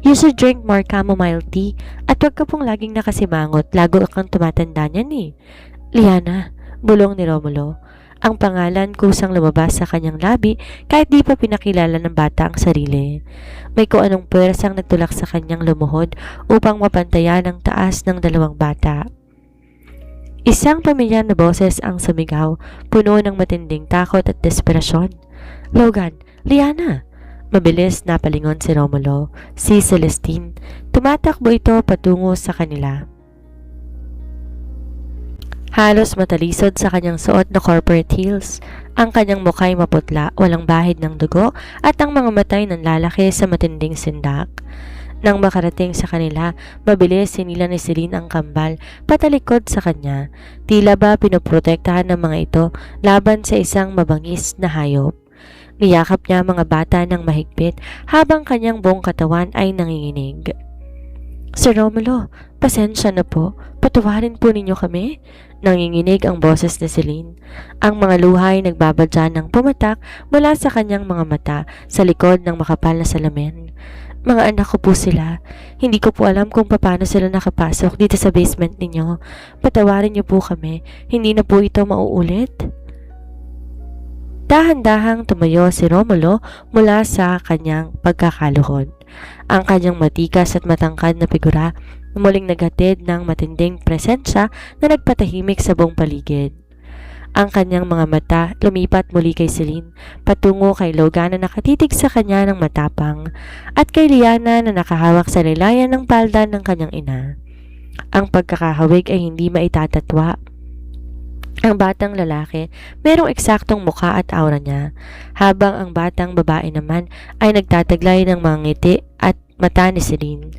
S1: You should drink more chamomile tea at wag ka pong laging nakasimangot, lago kang tumatanda niyan eh. Liana, bulong ni Romulo. Ang pangalan kusang lumabas sa kanyang labi kahit di pa pinakilala ng bata ang sarili. May kung anong puwersang nagtulak sa kanyang lumuhod upang mapantayan ang taas ng 2 bata. Isang pamilyar na boses ang sumigaw, puno ng matinding takot at desperasyon. Logan, Liana! Mabilis na palingon si Romulo. Si Celestine. Tumatakbo ito patungo sa kanila. Halos matalisod sa kanyang suot na corporate heels. Ang kanyang mukha'y maputla, walang bahid ng dugo at ang mga matay nanlalaki sa matinding sindak. Nang makarating sa kanila, mabilis sinila ni Celine ang kambal patalikod sa kanya. Tila ba pinoprotektahan ng mga ito laban sa isang mabangis na hayop. Niyakap niya mga bata ng mahigpit habang kanyang buong katawan ay nanginginig. Sir Romulo, pasensya na po. Patawarin po ninyo kami. Nanginginig ang boses ni Celine. Ang mga luhay nagbabadya ng pumatak mula sa kanyang mga mata sa likod ng makapal na salamin. Mga anak ko po sila. Hindi ko po alam kung paano sila nakapasok dito sa basement ninyo. Patawarin niyo po kami. Hindi na po ito mauulit. Dahan-dahang tumayo si Romulo mula sa kanyang pagkakaluhod. Ang kanyang matikas at matangkad na figura muling naghatid ng matinding presensya na nagpatahimik sa buong paligid. Ang kanyang mga mata lumipat muli kay Celine, patungo kay Logan na nakatitig sa kanya ng matapang, at kay Liana na nakahawak sa lilayan ng palda ng kanyang ina. Ang pagkakahawig ay hindi maitatatwa. Ang batang lalaki, merong eksaktong mukha at aura niya, habang ang batang babae naman ay nagtataglay ng mga ngiti at mata ni Celine.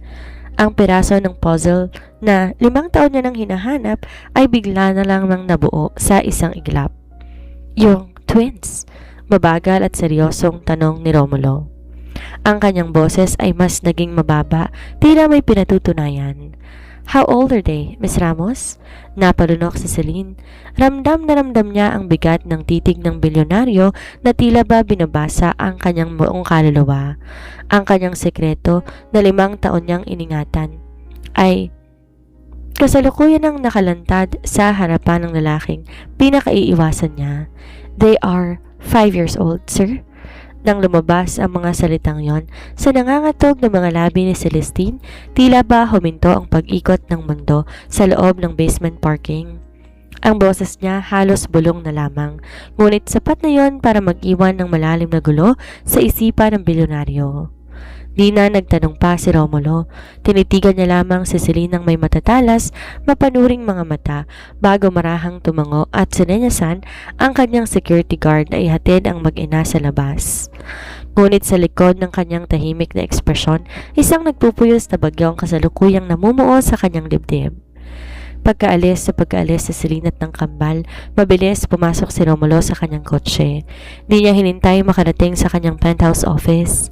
S1: Ang piraso ng puzzle na 5 taon niya nang hinahanap ay bigla na lang nabuo sa isang iglap. Yung twins? Mabagal at seryosong tanong ni Romulo. Ang kanyang boses ay mas naging mababa, tila may pinatutunayan. How old are they, Miss Ramos? Napalunok si Celine. Ramdam na ramdam niya ang bigat ng titig ng bilyonaryo na tila ba binabasa ang kanyang buong kaluluwa. Ang kanyang sekreto na 5 taon niyang iningatan ay kasalukuyan ang nakalantad sa harapan ng lalaking pinakaiiwasan niya. They are 5 years old, sir. Nang lumabas ang mga salitang yon, sa nangangatog ng mga labi ni Celestine, tila ba huminto ang pag-ikot ng mundo sa loob ng basement parking. Ang boses niya halos bulong na lamang, ngunit sapat na yon para mag-iwan ng malalim na gulo sa isipan ng bilyonaryo. Di na nagtanong pa si Romulo. Tinitigan niya lamang si Celine ng may matatalas, mapanuring mga mata bago marahang tumango at sinenyasan ang kanyang security guard na ihatid ang mag-ina sa labas. Ngunit sa likod ng kanyang tahimik na ekspresyon, isang nagpupuyos na bagyo ang kasalukuyang namumuo sa kanyang dibdib. Pagkaalis sa Celine at ng kambal, mabilis pumasok si Romulo sa kanyang kotse. Di niya hinintay makarating sa kanyang penthouse office.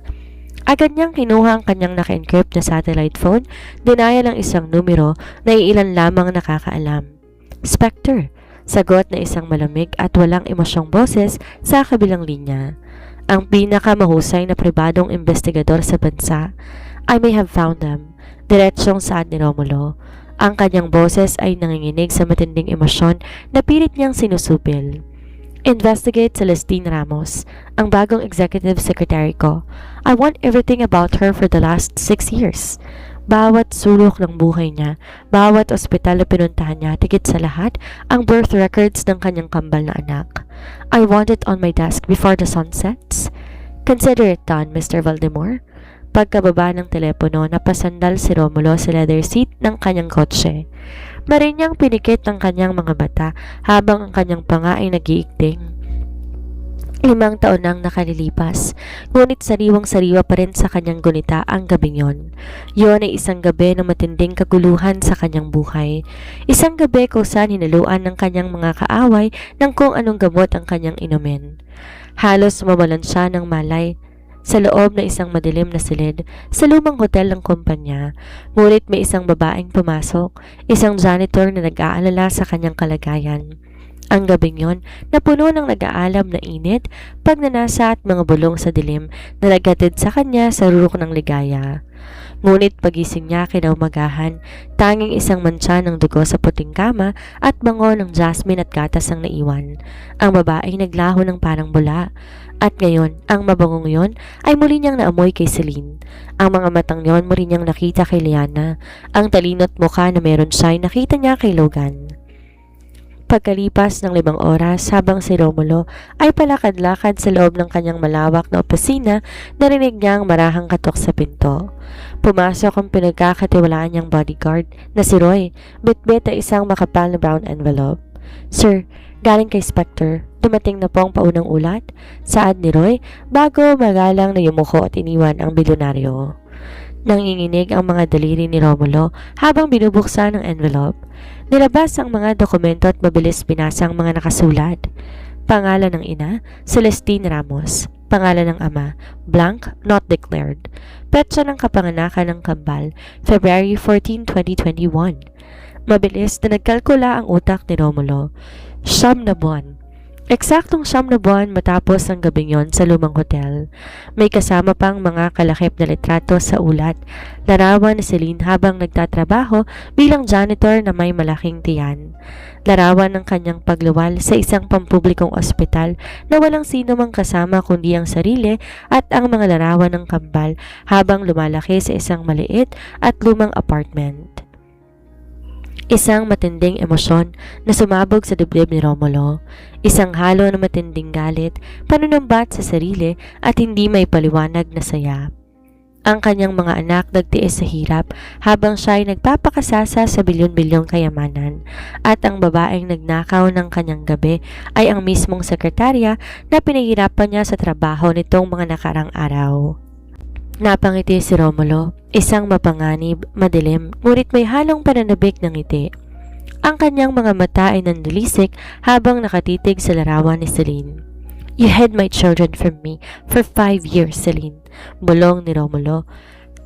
S1: Agad niyang kinuha ang kanyang naka-encrypt na satellite phone, dinaya ang isang numero na iilan lamang nakakaalam. Spectre, sagot na isang malamig at walang emosyong boses sa kabilang linya. Ang pinakamahusay na pribadong investigador sa bansa. I may have found them. Diretsyong saad ni Romulo. Ang kanyang boses ay nanginginig sa matinding emosyon na pilit niyang sinusupil. Investigate Celestine Ramos, ang bagong executive secretary ko. I want everything about her for the last 6 years. Bawat sulok ng buhay niya, bawat ospital na pinuntahan niya, tigit sa lahat, ang birth records ng kanyang kambal na anak. I want it on my desk before the sun sets. Consider it done, Mr. Valdemar. Pagkababa ng telepono, napasandal si Romulo sa leather seat ng kanyang kotse. Marinyang pinikit ang kanyang mga mata habang ang kanyang panga ay nag-iigting. 5 taon nang nakalilipas, ngunit sariwang-sariwa pa rin sa kanyang gunita ang gabing yon. Yon ay isang gabi ng matinding kaguluhan sa kanyang buhay. Isang gabi kung saan hinaluan ng kanyang mga kaaway ng kung anong gamot ang kanyang inumin. Halos mawalan siya ng malay sa loob na isang madilim na silid sa lumang hotel ng kumpanya. Ngunit may isang babaeng pumasok, isang janitor na nag-aalala sa kanyang kalagayan. Ang gabing yon na puno ng nag-aalam na init, pagnanasa at mga bulong sa dilim na naghatid sa kanya sa rurok ng ligaya. Ngunit pagising niya kinaumagahan, tanging isang mantsa ng dugo sa puting kama at bango ng jasmine at gatas ang naiwan. Ang babae naglaho ng parang bula. At ngayon, ang mabangong yon ay muli niyang naamoy kay Celine. Ang mga matang yon muli niyang nakita kay Liana. Ang talino't mukha na meron siya ay nakita niya kay Logan. Pagkalipas ng 5 oras habang si Romulo ay palakad-lakad sa loob ng kanyang malawak na opisina, narinig niya ang marahang katok sa pinto. Pumasok ang pinagkakatiwalaan niyang bodyguard na si Roy, bitbit na isang makapal na brown envelope. Sir, galing kay Spectre. Dumating na po ang paunang ulat, saad ni Roy bago magalang na yumuko at iniwan ang bilyonaryo. Nanginginig ang mga daliri ni Romulo habang binubuksan ang envelope. Nilabas ang mga dokumento at mabilis binasa ang mga nakasulat. Pangalan ng ina, Celestine Ramos. Pangalan ng ama, blank, not declared. Petsa ng kapanganakan ng kambal, February 14, 2021. Mabilis na nagkalkula ang utak ni Romulo. 9 na buwan. Eksaktong 9 na buwan matapos ang gabing yon sa lumang hotel. May kasama pang mga kalakip na litrato sa ulat. Larawan ni Celine habang nagtatrabaho bilang janitor na may malaking tiyan. Larawan ng kanyang pagluwal sa isang pampublikong ospital na walang sino mang kasama kundi ang sarili at ang mga larawan ng kambal habang lumalaki sa isang maliit at lumang apartment. Isang matinding emosyon na sumabog sa dibdib ni Romulo. Isang halo ng matinding galit, panunumbat sa sarili at hindi may paliwanag na saya. Ang kanyang mga anak nagtiis sa hirap habang siya ay nagpapakasasa sa bilyon-bilyong kayamanan at ang babaeng nagnakaw ng kanyang gabi ay ang mismong sekretarya na pinahirapan niya sa trabaho nitong mga nakarang araw. Napangiti si Romulo, isang mapanganib, madilim, ngunit may halong pananabik ng ngiti. Ang kanyang mga mata ay nanlilisik habang nakatitig sa larawan ni Celine. You hid my children from me for 5 years, Celine, bulong ni Romulo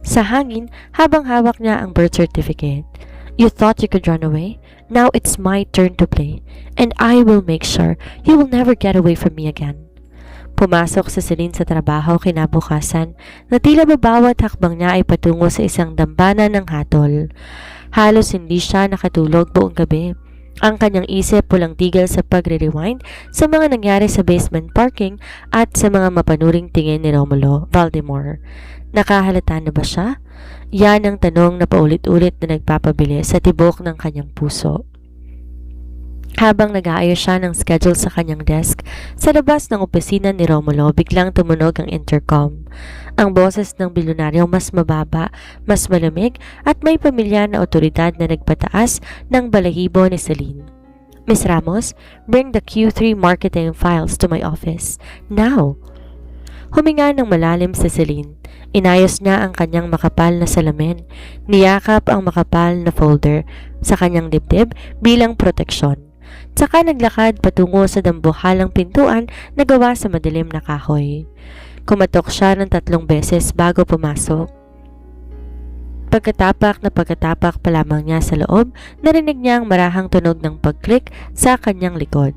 S1: sa hangin habang hawak niya ang birth certificate. You thought you could run away? Now it's my turn to play, and I will make sure you will never get away from me again. Pumasok si Celine sa trabaho kinabukasan na tila ba bawat hakbang niya ay patungo sa isang dambana ng hatol. Halos hindi siya nakatulog buong gabi. Ang kanyang isip walang tigil sa pagre-rewind sa mga nangyari sa basement parking at sa mga mapanuring tingin ni Romulo Valdemar. Nakahalata na ba siya? Yan ang tanong na paulit-ulit na nagpapabili sa tibok ng kanyang puso. Habang nag-aayos siya ng schedule sa kanyang desk, sa labas ng opisina ni Romulo biglang tumunog ang intercom. Ang boses ng bilyonaryo mas mababa, mas malamig at may pamilyar na otoridad na nagpataas ng balahibo ni Celine. Miss Ramos, bring the Q3 marketing files to my office. Now! Huminga ng malalim si Celine. Inayos niya ang kanyang makapal na salamin. Niyakap ang makapal na folder sa kanyang dibdib bilang proteksyon. Tsaka naglakad patungo sa dambuhalang pintuan na gawa sa madilim na kahoy. Kumatok siya ng 3 beses bago pumasok. Pagkatapak pa lamang niya sa loob, narinig niya ang marahang tunog ng pag-click sa kanyang likod.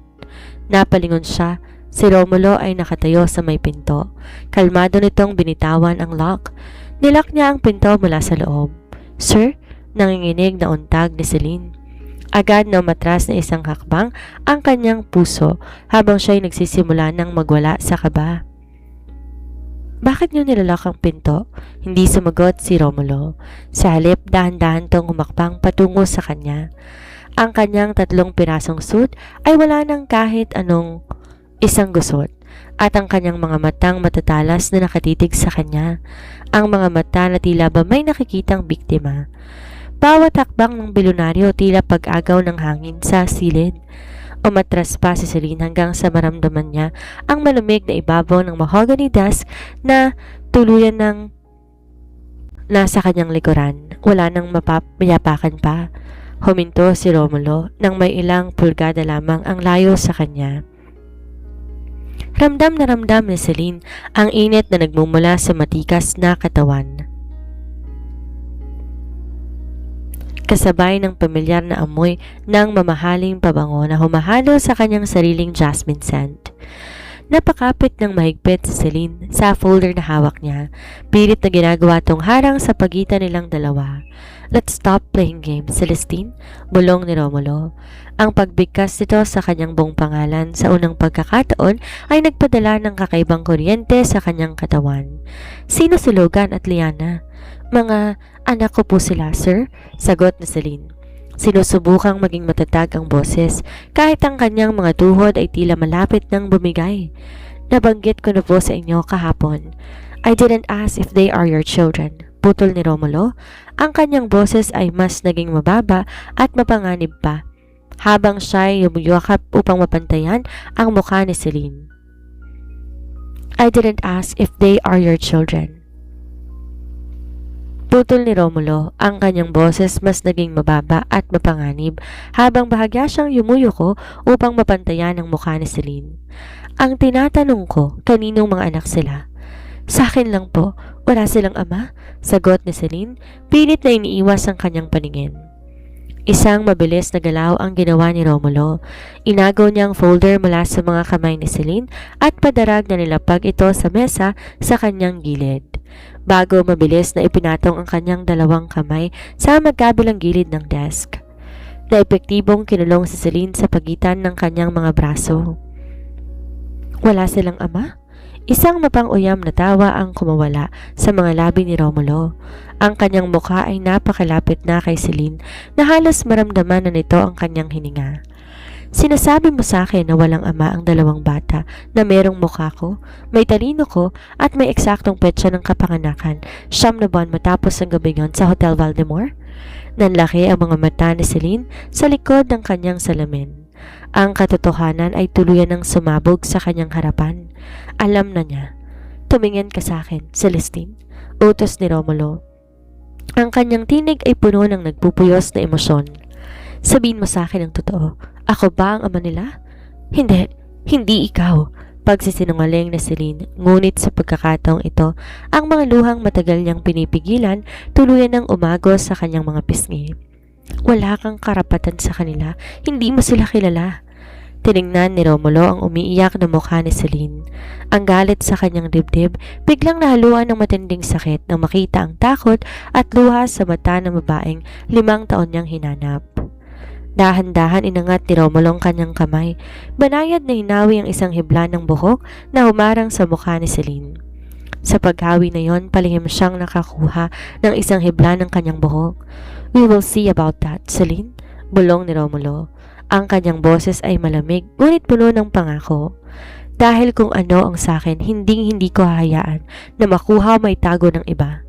S1: Napalingon siya. Si Romulo ay nakatayo sa may pinto. Kalmado nitong binitawan ang lock. Nilock niya ang pinto mula sa loob. "Sir?" Nanginginig na untag ni Celine. Agad na umatras na isang hakbang ang kanyang puso habang siya'y nagsisimula ng magwala sa kaba. "Bakit niyo nilalak ang pinto?" Hindi sumagot si Romulo. Sa halip, dahan-dahan tong humakbang patungo sa kanya. Ang kanyang 3 pirasong suit ay wala ng kahit anong isang gusot at ang kanyang mga matang matatalas na nakatitig sa kanya. Ang mga mata na tila ba may nakikitang biktima. Bawat hakbang ng bilyonaryo tila pag-agaw ng hangin sa silid. Umatras pa si Celine hanggang sa maramdaman niya ang malamig na ibabaw ng mahogany desk na tuluyan ng nasa kanyang likuran. Wala nang mayapakan pa. Huminto si Romulo nang may ilang pulgada lamang ang layo sa kanya. Ramdam na ramdam ni Celine ang init na nagmumula sa matikas na katawan. Kasabay ng pamilyar na amoy ng mamahaling pabango na humahalo sa kanyang sariling jasmine scent. Napakapit ng mahigpit si Celine sa folder na hawak niya. Pilit na ginagawa tong harang sa pagitan nilang dalawa. "Let's stop playing games, Celestine," bulong ni Romulo. Ang pagbigkas nito sa kanyang buong pangalan sa unang pagkakataon ay nagpadala ng kakaibang kuryente sa kanyang katawan. "Sino si Logan at Liana?" "Mga anak ko po sila, sir," sagot ni Celine. Sinusubukang maging matatag ang boses kahit ang kanyang mga tuhod ay tila malapit nang bumigay. "Nabanggit ko na po sa inyo kahapon. I didn't ask if they are your children," putol ni Romulo. Ang kanyang boses ay mas naging mababa at mapanganib pa habang siya'y yumuyakap upang mapantayan ang mukha ni Celine. "I didn't ask if they are your children." Putol ni Romulo, ang kanyang boses mas naging mababa at mapanganib habang bahagya siyang yumuyuko upang mapantayan ang mukha ni Celine. "Ang tinatanong ko, kaninong mga anak sila?" "Sa akin lang po, wala silang ama," sagot ni Celine, pilit na iniiwas ang kanyang paningin. Isang mabilis na galaw ang ginawa ni Romulo. Inagaw niya ang folder mula sa mga kamay ni Celine at padarag na nilapag ito sa mesa sa kanyang gilid. Bago mabilis na ipinatong ang kanyang 2 kamay sa magkabilang gilid ng desk. Na epektibong kinulong si Celine sa pagitan ng kanyang mga braso. "Wala silang ama?" Isang mapang-uyam na tawa ang kumawala sa mga labi ni Romulo. Ang kanyang mukha ay napakalapit na kay Celine na halos maramdaman na nito ang kanyang hininga. "Sinasabi mo sa akin na walang ama ang 2 bata na merong mukha ko, may talino ko at may eksaktong petsa ng kapanganakan 9 na buwan matapos ang gabi yon sa Hotel Valdemar?" Nanlaki ang mga mata ni Celine sa likod ng kanyang salamin. Ang katotohanan ay tuluyan ng sumabog sa kanyang harapan. Alam na niya. "Tumingin ka sa akin, Celestine," utos ni Romulo. Ang kanyang tinig ay puno ng nagpupuyos na emosyon. "Sabihin mo sa akin ang totoo. Ako ba ang ama nila?" "Hindi, hindi ikaw," pagsisinungaling na Celine. Ngunit sa pagkakataong ito, ang mga luhang matagal niyang pinipigilan tuluyan ng umagos sa kanyang mga pisngi. "Wala kang karapatan sa kanila. Hindi mo sila kilala." Tiningnan ni Romulo ang umiiyak na mukha ni Celine. Ang galit sa kanyang dibdib biglang nahaluan ng matinding sakit nang makita ang takot at luha sa mata ng babaeng 5 taon niyang hinanap. Dahan-dahan inangat ni Romulo ang kanyang kamay. Banayad na hinawi ang isang hibla ng buhok na humarang sa mukha ni Celine. Sa paghawi na yon, palihim siyang nakakuha ng isang hibla ng kanyang buhok. "We will see about that, Celine," bulong ni Romulo. Ang kanyang boses ay malamig, ngunit puno ng pangako. "Dahil kung ano ang sakin, hindi ko hahayaan na makuha o maitago ng iba."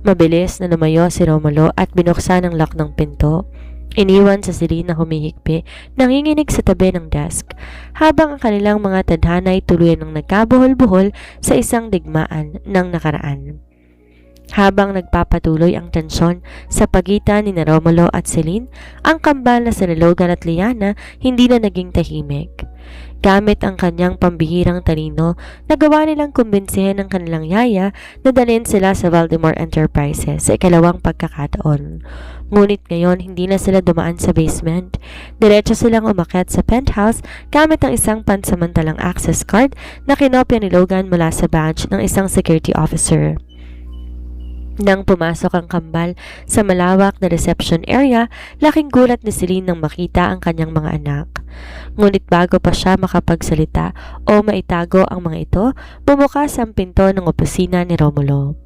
S1: Mabilis na lumayo si Romulo at binuksan ang lock ng pinto. Iniwan sa Celine na humihikbi, nanginginig sa tabi ng desk, habang ang kanilang mga tadhana ay tuluyan ng nagkabuhol-buhol sa isang digmaan ng nakaraan. Habang nagpapatuloy ang tensyon sa pagitan ni Romulo at Celine, ang kambal na sina Logan at Liana hindi na naging tahimik. Gamit ang kanyang pambihirang talino, nagawa nilang kumbinsihin ng kanilang yaya na dalhin sila sa Valdemar Enterprises sa ikalawang pagkakataon. Ngunit ngayon hindi na sila dumaan sa basement. Diretso silang umakyat sa penthouse gamit ang isang pansamantalang access card na kinopya ni Logan mula sa badge ng isang security officer. Nang pumasok ang kambal sa malawak na reception area, laking gulat ni Celine nang makita ang kanyang mga anak. Ngunit bago pa siya makapagsalita o maitago ang mga ito, bumukas ang pinto ng opisina ni Romulo.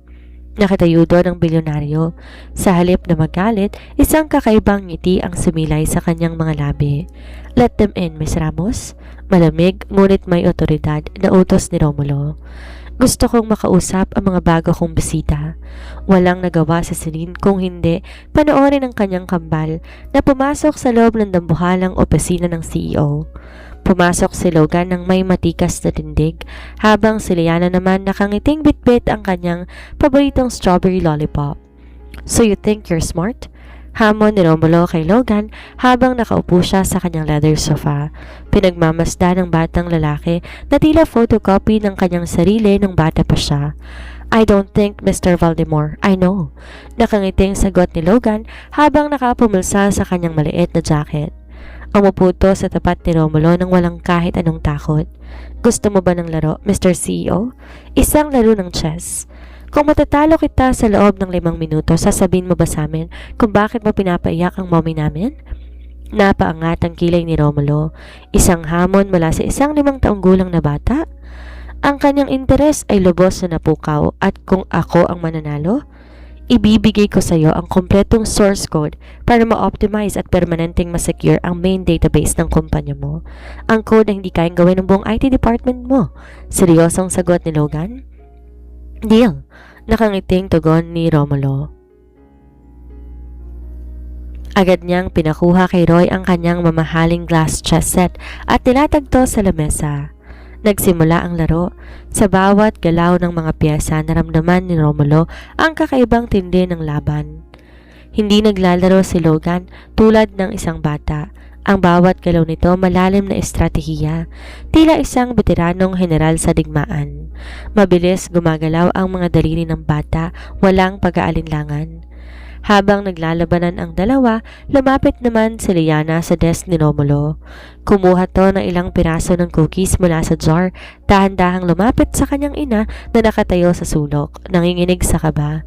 S1: Nakatayo doon ang bilyonaryo. Sa halip na magalit, isang kakaibang ngiti ang sumilay sa kanyang mga labi. "Let them in, Miss Ramos." Malamig ngunit may otoridad na utos ni Romulo. "Gusto kong makausap ang mga bago kong bisita." Walang nagawa sa Celine kung hindi panoorin ang kanyang kambal na pumasok sa loob ng dambuhalang opisina ng CEO. Pumasok si Logan ng may matikas na tindig, habang si Liana naman nakangiting bitbit ang kanyang paboritong strawberry lollipop. "So you think you're smart?" Hamon ni Romulo kay Logan habang nakaupo siya sa kanyang leather sofa. Pinagmamasdan ng batang lalaki na tila photocopy ng kanyang sarili nung bata pa siya. "I don't think, Mr. Valdemar. I know." Nakangiting sagot ni Logan habang nakapumulsa sa kanyang maliit na jacket. Umupo sa tapat ni Romulo nang walang kahit anong takot. "Gusto mo ba ng laro, Mr. CEO? Isang laro ng chess. Kung matatalo kita sa loob ng 5 minuto, sasabihin mo ba sa amin kung bakit mo pinapaiyak ang mommy namin?" Napaangat ang kilay ni Romulo, isang hamon mula sa isang 5 taong gulang na bata. Ang kanyang interes ay lubos na napukaw at kung ako ang mananalo, ibibigay ko sa iyo ang kompletong source code para ma-optimize at permanenteng masecure ang main database ng kumpanya mo. Ang code na hindi kayang gawin ng buong IT department mo. Seryosong sagot ni Logan. "Deal." Nakangiting tugon ni Romulo. Agad niyang pinakuha kay Roy ang kanyang mamahaling glass chess set at nilatagto sa lamesa. Nagsimula ang laro. Sa bawat galaw ng mga piyesa, naramdaman ni Romulo ang kakaibang tindi ng laban. Hindi naglalaro si Logan tulad ng isang bata. Ang bawat galaw nito malalim na estratehiya, tila isang veteranong general sa digmaan. Mabilis gumagalaw ang mga daliri ng bata, walang pag-aalinlangan. Habang naglalabanan ang dalawa, lumapit naman si Liana sa desk ni Romulo. Kumuha to ng ilang piraso ng cookies mula sa jar, dahan-dahang lumapit sa kanyang ina na nakatayo sa sulok, nanginginig sa kaba.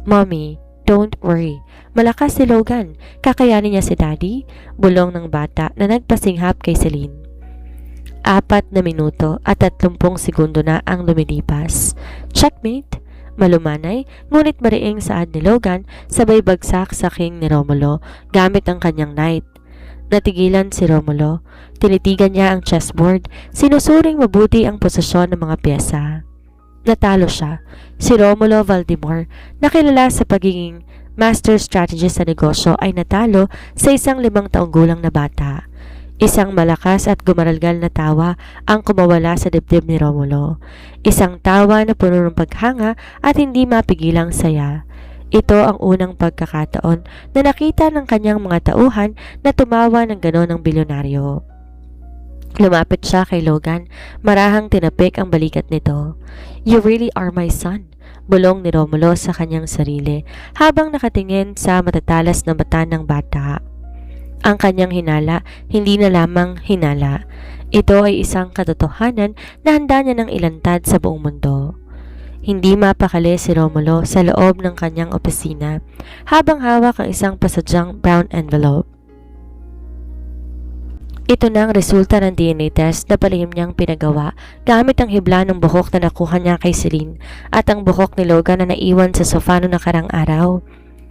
S1: "Mommy, don't worry. Malakas si Logan. Kakayanin niya si Daddy," bulong ng bata na nagpasinghap kay Celine. 4 na minuto at 30 segundo na ang lumilipas. "Checkmate." Malumanay, ngunit mariing saad ni Logan, sabay bagsak sa king ni Romulo gamit ang kanyang knight. Natigilan si Romulo. Tinitigan niya ang chessboard, sinusuring mabuti ang posisyon ng mga pyesa. Natalo siya. Si Romulo Valdemar, nakilala sa pagiging master strategist sa negosyo, ay natalo sa isang 5 taong gulang na bata. Isang malakas at gumaralgal na tawa ang kumawala sa dibdib ni Romulo. Isang tawa na puno ng paghanga at hindi mapigilang saya. Ito ang unang pagkakataon na nakita ng kanyang mga tauhan na tumawa ng gano'n ng bilyonaryo. Lumapit siya kay Logan, marahang tinapik ang balikat nito. "You really are my son," bulong ni Romulo sa kanyang sarili habang nakatingin sa matatalas na mata ng bata. Ang kanyang hinala, hindi na lamang hinala. Ito ay isang katotohanan na handa niya ng ilantad sa buong mundo. Hindi mapakali si Romulo sa loob ng kanyang opisina habang hawak ang isang pasadyang brown envelope. Ito na ang resulta ng DNA test na palihim niyang pinagawa gamit ang hibla ng buhok na nakuha niya kay Celine at ang buhok ni Logan na naiwan sa sofa noong nakarang araw.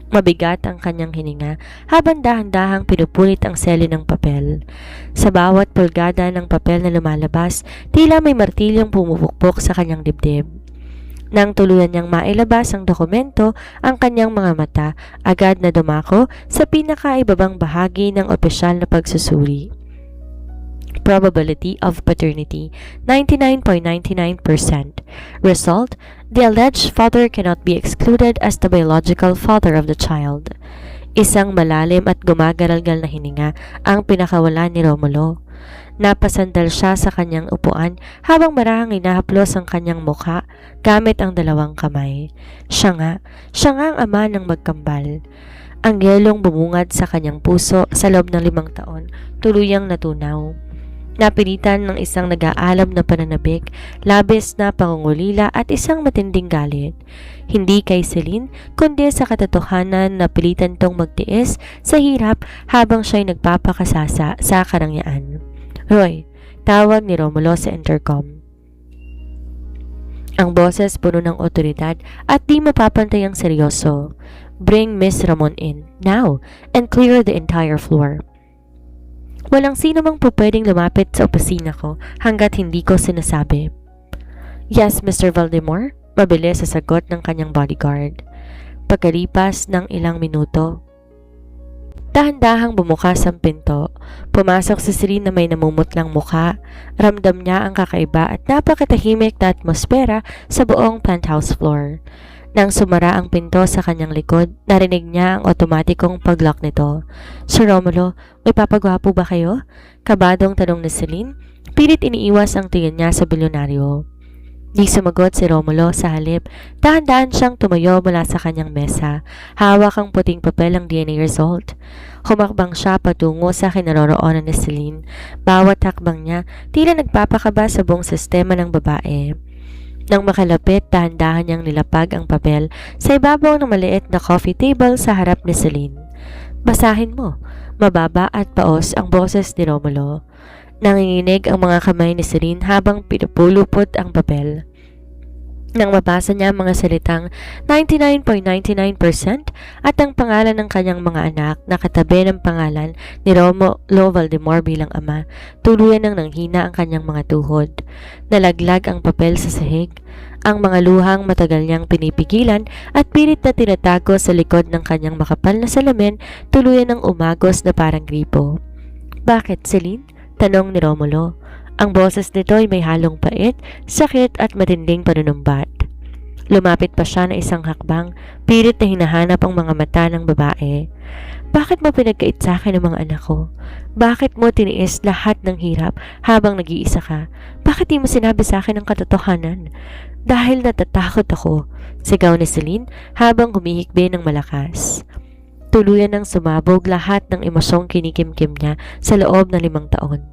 S1: Mabigat ang kanyang hininga habang dahan-dahang pinupunit ang seli ng papel. Sa bawat pulgada ng papel na lumalabas, tila may martilyong pumupukpok sa kanyang dibdib. Nang tuluyan niyang mailabas ang dokumento, ang kanyang mga mata agad na dumako sa pinakaibabang bahagi ng opisyal na pagsusuri. Probability of paternity, 99.99%. Result, the alleged father cannot be excluded as the biological father of the child. Isang malalim at gumagaralgal na hininga ang pinakawala ni Romulo. Napasandal siya sa kanyang upuan habang marahang inahaplos ang kanyang mukha gamit ang dalawang kamay. Siya nga ang ama ng magkambal. Ang yelong bumungad sa kanyang puso sa loob ng 5 taon, tuluyang natunaw. Napilitan ng isang nag-aalam na pananabik, labis na pangungulila at isang matinding galit. Hindi kay Celine, kundi sa katotohanan na pilitan tong magtiis sa hirap habang siya'y nagpapakasasa sa karangyaan. Roy, tawag ni Romulo sa intercom. Ang boses puno ng otoridad at di mapapantayang seryoso. Bring Miss Ramon in, now, and clear the entire floor. Walang sino mang pwedeng lumapit sa opisina ko hanggat hindi ko sinasabi. Yes, Mr. Valdemar, mabilis sa sagot ng kanyang bodyguard. Pagkalipas ng ilang minuto, dahan-dahang bumukas ang pinto. Pumasok si Celine na may namumutlang mukha. Ramdam niya ang kakaiba at napakatahimik na atmosfera sa buong penthouse floor. Nang sumara ang pinto sa kanyang likod, narinig niya ang otomatikong pag-lock nito. Sir Romulo, may papagwapo ba kayo? Kabadong tanong ni Celine. Pilit iniiwas ang tingin niya sa bilyonaryo. Di sumagot si Romulo, sa halip. Dahan-dahan siyang tumayo mula sa kanyang mesa. Hawak ang puting papel ang DNA result. Humakbang siya patungo sa kinaroroonan ni Celine. Bawat hakbang niya, tila nagpapakaba sa buong sistema ng babae. Nang makalapit, dahan-dahan niyang nilapag ang papel sa ibabaw ng maliit na coffee table sa harap ni Celine. Basahin mo. Mababa at paos ang boses ni Romulo. Nanginginig ang mga kamay ni Celine habang pinupulupot ang papel. Nang mabasa niya ang mga salitang 99.99% at ang pangalan ng kanyang mga anak na katabi ng pangalan ni Romulo Valdemar bilang ama, tuluyan ng nanghina ang kanyang mga tuhod. Nalaglag ang papel sa sahig. Ang mga luhang matagal niyang pinipigilan at pilit na tinatago sa likod ng kanyang makapal na salamin, tuluyan ng umagos na parang gripo. Bakit, Celine? Tanong ni Romulo. Ang boses nito ay may halong pait, sakit at matinding panunumbat. Lumapit pa siya na isang hakbang, pilit na hinahanap ang mga mata ng babae. Bakit mo pinagkait sa akin ang mga anak ko? Bakit mo tiniis lahat ng hirap habang nag-iisa ka? Bakit di mo sinabi sa akin ang katotohanan? Dahil natatakot ako, sigaw ni Celine habang humihikbi ng malakas. Tuluyan ng sumabog lahat ng emosyong kinikimkim niya sa loob ng 5 taon.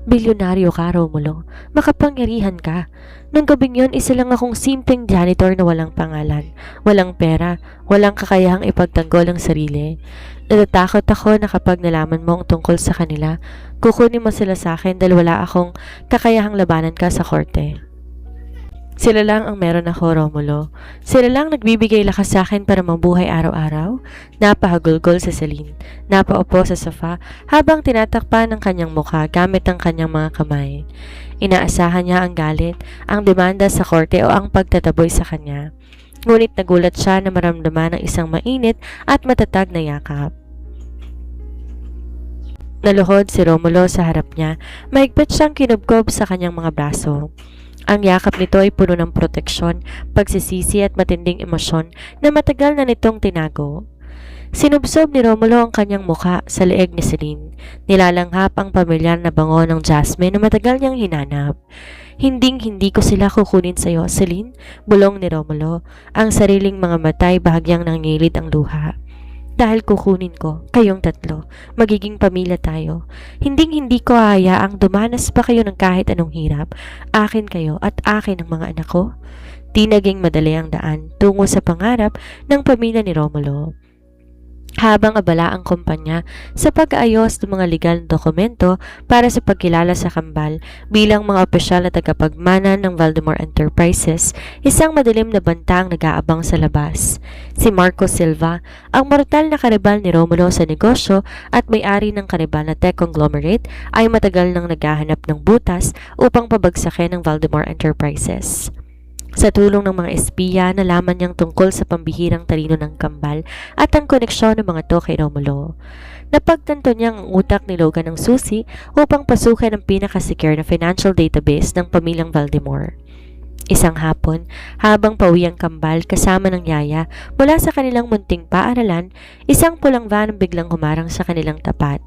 S1: Bilyonaryo ka, Romulo. Makapangyarihan ka. Nung gabing yun, isa lang akong simpleng janitor na walang pangalan, walang pera, walang kakayahang ipagtanggol ang sarili. Natatakot ako na kapag nalaman mo ang tungkol sa kanila, kukunin mo sila sa akin dahil wala akong kakayahang labanan ka sa korte. Sila lang ang meron ako, Romulo. Sila lang nagbibigay lakas sa akin para mabuhay araw-araw. Napahagulgol si Celine. Napaupo sa sofa habang tinatakpan ng kanyang mukha gamit ang kanyang mga kamay. Inaasahan niya ang galit, ang demanda sa korte o ang pagtataboy sa kanya. Ngunit nagulat siya na maramdaman ng isang mainit at matatag na yakap. Naluhod si Romulo sa harap niya. Mahigpit siyang kinubkob sa kanyang mga braso. Ang yakap nito ay puno ng proteksyon, pagsisisi at matinding emosyon na matagal na nitong tinago. Sinubsob ni Romulo ang kanyang mukha sa leeg ni Celine. Nilalanghap ang pamilyar na bango ng jasmine na matagal niyang hinanap. Hinding-hindi ko sila kukunin sa'yo, Celine, bulong ni Romulo. Ang sariling mga matay bahagyang nangilid ang luha. Dahil kukunin ko, kayong tatlo, magiging pamilya tayo. Hinding-hindi ko hahayaang dumanas pa kayo ng kahit anong hirap. Akin kayo at akin ang mga anak ko. Di naging madali ang daan tungo sa pangarap ng pamilya ni Romulo. Habang abala ang kumpanya sa pag-aayos ng mga legal na dokumento para sa pagkilala sa kambal bilang mga opisyal na tagapagmana ng Valdemar Enterprises, isang madilim na banta ang nag-aabang sa labas. Si Marco Silva, ang mortal na karibal ni Romulo sa negosyo at may-ari ng karibal na tech conglomerate, ay matagal nang naghahanap ng butas upang pabagsakin ng Valdemar Enterprises. Sa tulong ng mga espiya, nalaman niyang tungkol sa pambihirang talino ng kambal at ang koneksyon ng mga to kay Romulo. Napagtanto niyang ang utak ni Logan ng susi upang pasukin ang pinaka-secure na financial database ng pamilyang Valdemar. Isang hapon, habang pauwi ang kambal kasama ng yaya mula sa kanilang munting paaralan, isang pulang van ang biglang humarang sa kanilang tapat.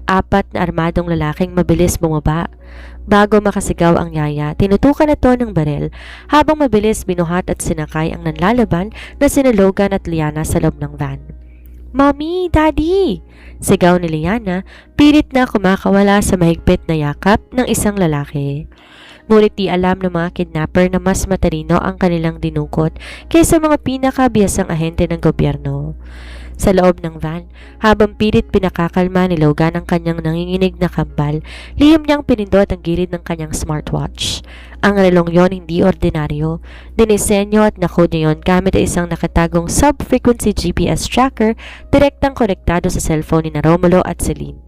S1: 4 na armadong lalaking mabilis bumaba. Bago makasigaw ang yaya, tinutukan na to ng baril habang mabilis binuhat at sinakay ang nanlalaban na sina Logan at Liana sa loob ng van. "Mommy! Daddy!" sigaw ni Liana, pilit na kumakawala sa mahigpit na yakap ng isang lalaki. Ngunit di alam ng mga kidnapper na mas matalino ang kanilang dinukot kaysa mga pinakabihasang ahente ng gobyerno. Sa loob ng van, habang pilit pinakakalma ni Logan ang kanyang nanginginig na kambal, lihim niyang pinindot ang gilid ng kanyang smartwatch. Ang relong yon hindi ordinaryo. Dinisenyo at nakode niya yon gamit ang isang nakatagong sub-frequency GPS tracker direktang konektado sa cellphone ni Romulo at Celine.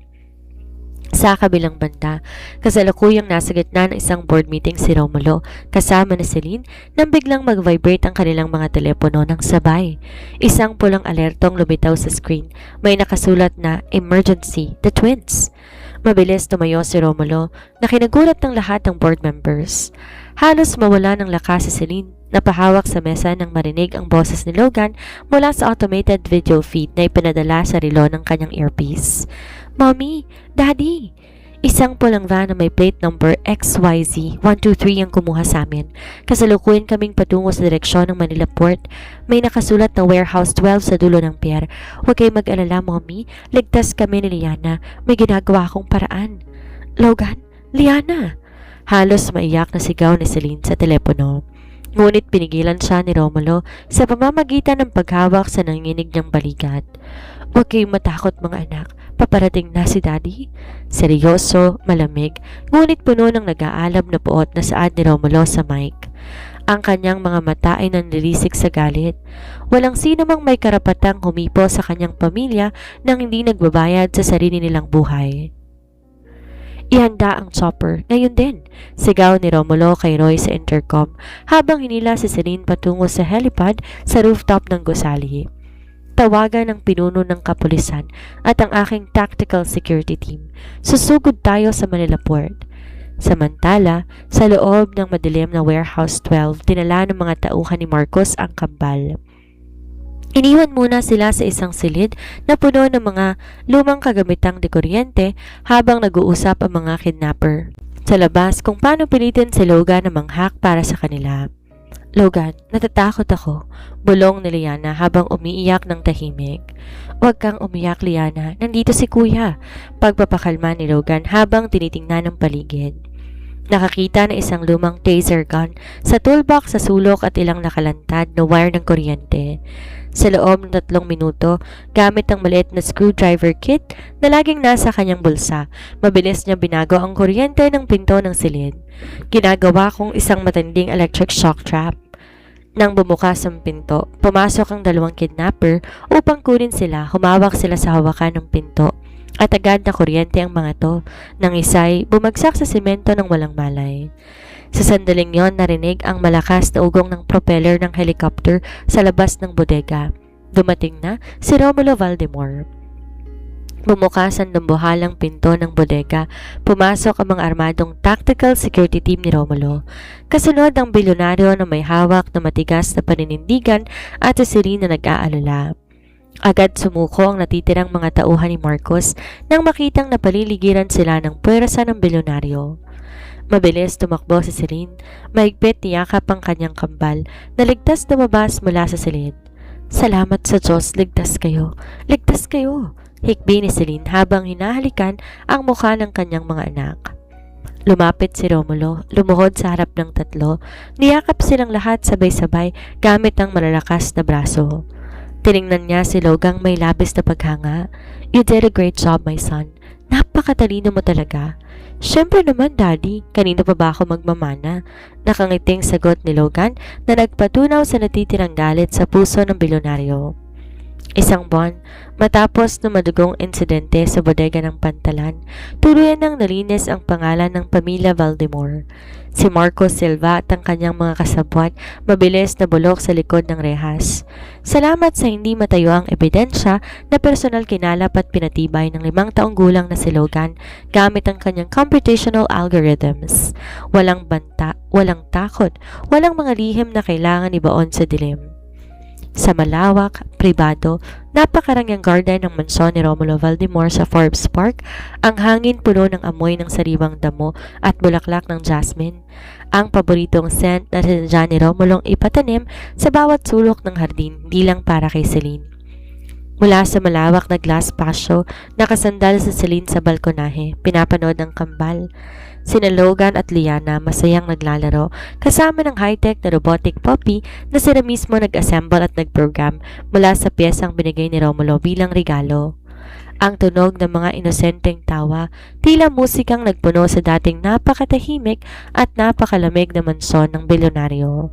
S1: Sa kabilang banda, kasalukuyang nasa gitna ng isang board meeting si Romulo kasama ni Celine nang biglang mag-vibrate ang kanilang mga telepono ng sabay. Isang pulang alertong lumitaw sa screen. May nakasulat na "Emergency, the twins." Mabilis tumayo si Romulo na kinagulat ng lahat ng board members. Halos mawala ng lakas si Celine. Napahawak sa mesa nang marinig ang boses ni Logan mula sa automated video feed na ipinadala sa relo ng kanyang earpiece. "Mommy! Daddy!" Isang pulang van na may plate number XYZ123 ang kumuha sa amin. Kasalukuyan kaming patungo sa direksyon ng Manila Port. May nakasulat na Warehouse 12 sa dulo ng pier. "Huwag kayo mag-alala, Mommy. Ligtas kami ni Liana. May ginagawa akong paraan." "Logan? Liana!" Halos maiyak na sigaw ni Celine sa telepono. Ngunit pinigilan siya ni Romulo sa pamamagitan ng paghawak sa nanginginig niyang balikat. "Huwag kayong matakot mga anak. Paparating na si Daddy." Seryoso, malamig, ngunit puno ng nag-aalab na puot na saad ni Romulo sa mic. Ang kanyang mga mata ay nanlilisik sa galit. Walang sino mang may karapatang humipo sa kanyang pamilya nang hindi nagbabayad sa sarili nilang buhay. "Ihanda ang chopper, ngayon din," sigaw ni Romulo kay Roy sa intercom habang hinila si Celine patungo sa helipad sa rooftop ng gusali. Tawagan ng pinuno ng kapulisan at ang aking tactical security team. Susugod tayo sa Manila Port. Samantala, sa loob ng madilim na Warehouse 12, dinala ng mga tauhan ni Marcos ang kambal. Iniwan muna sila sa isang silid na puno ng mga lumang kagamitang dekuryente habang nag-uusap ang mga kidnapper sa labas kung paano pilitin si Logan na manghak para sa kanila. "Logan, natatakot ako," bulong ni Liana habang umiiyak ng tahimik. "Huwag kang umiyak, Liana. Nandito si Kuya," pagpapakalma ni Logan habang tinitingnan ang paligid. Nakakita na isang lumang taser gun sa toolbox sa sulok at ilang nakalantad na wire ng kuryente. Sa loob ng 3 minuto, gamit ang maliit na screwdriver kit na laging nasa kanyang bulsa, mabilis niya binago ang kuryente ng pinto ng silid. Ginagawa kong isang matinding electric shock trap. Nang bumukas ang pinto, pumasok ang 2 kidnapper upang kunin sila. Humawak sila sa hawakan ng pinto at agad na kuryente ang mga to. Nang isa'y bumagsak sa semento ng walang malay. Sa sandaling yon, narinig ang malakas na ugong ng propeller ng helicopter sa labas ng bodega. Dumating na si Romulo Valdemor. Bumukas ang dambuhalang pinto ng bodega. Pumasok ang mga armadong tactical security team ni Romulo. Kasunod ang bilyonaryo na may hawak na matigas na paninindigan at si Celine na nag-aalala. Agad sumuko ang natitirang mga tauhan ni Marcos nang makitang napaliligiran sila ng puwersa ng bilyonaryo. Mabilis tumakbo si Celine. Mahigpit niyakap ang kanyang kambal na ligtas lumabas mula sa silid. "Salamat sa Diyos, ligtas kayo. Ligtas kayo," hikbi ni Celine habang hinahalikan ang mukha ng kanyang mga anak. Lumapit si Romulo, lumuhod sa harap ng 3. Niyakap silang lahat sabay-sabay gamit ang malalakas na braso. Tiningnan niya si Logang may labis na paghanga. "You did a great job, my son. Napakatalino mo talaga." "Siyempre naman, Daddy. Kanino pa ba ako magmamana?" Nakangiting sagot ni Logan na nagpatunaw sa natitirang galit sa puso ng bilyonaryo. Isang buwan matapos na madugong insidente sa bodega ng Pantalan, tuluyan nang nalinis ang pangalan ng pamilya Valdemor. Si Marcos Silva at ang kanyang mga kasabwat mabilis na bulok sa likod ng rehas. Salamat sa hindi matayo ang ebidensya na personal kinalap at pinatibay ng 5 taong gulang na si Logan gamit ang kanyang computational algorithms. Walang banta, walang takot, walang mga lihim na kailangan ibaon sa dilim. Sa malawak, pribado, napakarangyang garden ng mansyon ni Romulo Valdemor sa Forbes Park, ang hangin puno ng amoy ng sariwang damo at bulaklak ng jasmine. Ang paboritong scent na sinadya ni Romulong ipatanim sa bawat sulok ng hardin, di lang para kay Celine. Mula sa malawak na glass patio, nakasandal sa Celine sa balkonahe, pinapanood ng kambal. Sina Logan at Liana masayang naglalaro kasama ng high-tech na robotic puppy na sila mismo nag-assemble at nag-program mula sa piyesang binigay ni Romulo bilang regalo. Ang tunog ng mga inosenteng tawa, tila musikang nagpuno sa dating napakatahimik at napakalamig na mansyon ng bilyonaryo.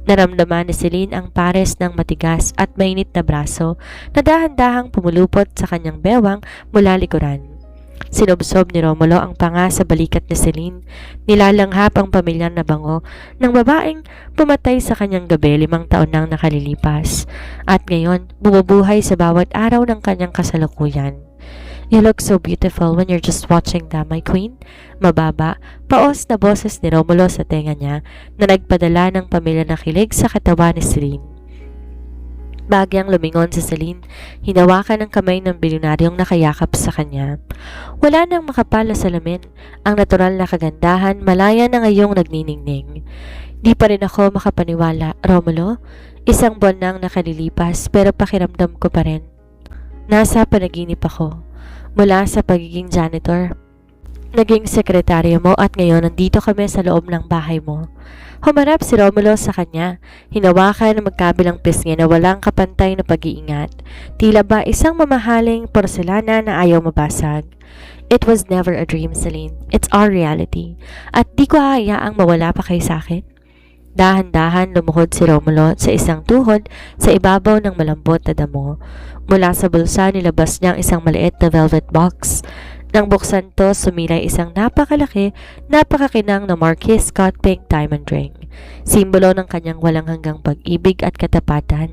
S1: Naramdaman ni Celine ang pares ng matigas at mainit na braso na dahan-dahang pumulupot sa kanyang bewang mula likuran. Sinubsob ni Romulo ang panga sa balikat ni Celine. Nilalanghap ang pamilyar na bango ng babaeng pumatay sa kanyang gabi 5 taon nang nakalilipas at ngayon bumubuhay sa bawat araw ng kanyang kasalukuyan. You look so beautiful when you're just watching them, my queen. Mababa, paos na boses ni Romulo sa tenga niya na nagpadala ng pamilyar na kilig sa katawan ni Celine. Bagyang lumingon si Celine, hinawakan ng kamay ng bilyonaryong nakayakap sa kanya. Wala nang makapal na salamin, ang natural na kagandahan malaya na ngayong nagniningning. Di pa rin ako makapaniwala, Romulo. 1 buwan nang nakalilipas pero pakiramdam ko pa rin. Nasa panaginip ako. Mula sa pagiging janitor, naging sekretaryo mo at ngayon nandito kami sa loob ng bahay mo. Humarap si Romulo sa kanya, hinawakan ng magkabilang pisngi na walang kapantay na pag-iingat. Tila ba isang mamahaling porselana na ayaw mabasag. It was never a dream, Celine. It's our reality. At di ko hayaang mawala pa kayo sa akin. Dahan-dahan lumuhod si Romulo sa isang tuhod sa ibabaw ng malambot na damo. Mula sa bulsa nilabas niya ang isang maliit na velvet box. Nang buksan to, sumilay isang napakalaki, napakakinang na Marquis Scott Pink diamond ring. Simbolo ng kanyang walang hanggang pag-ibig at katapatan.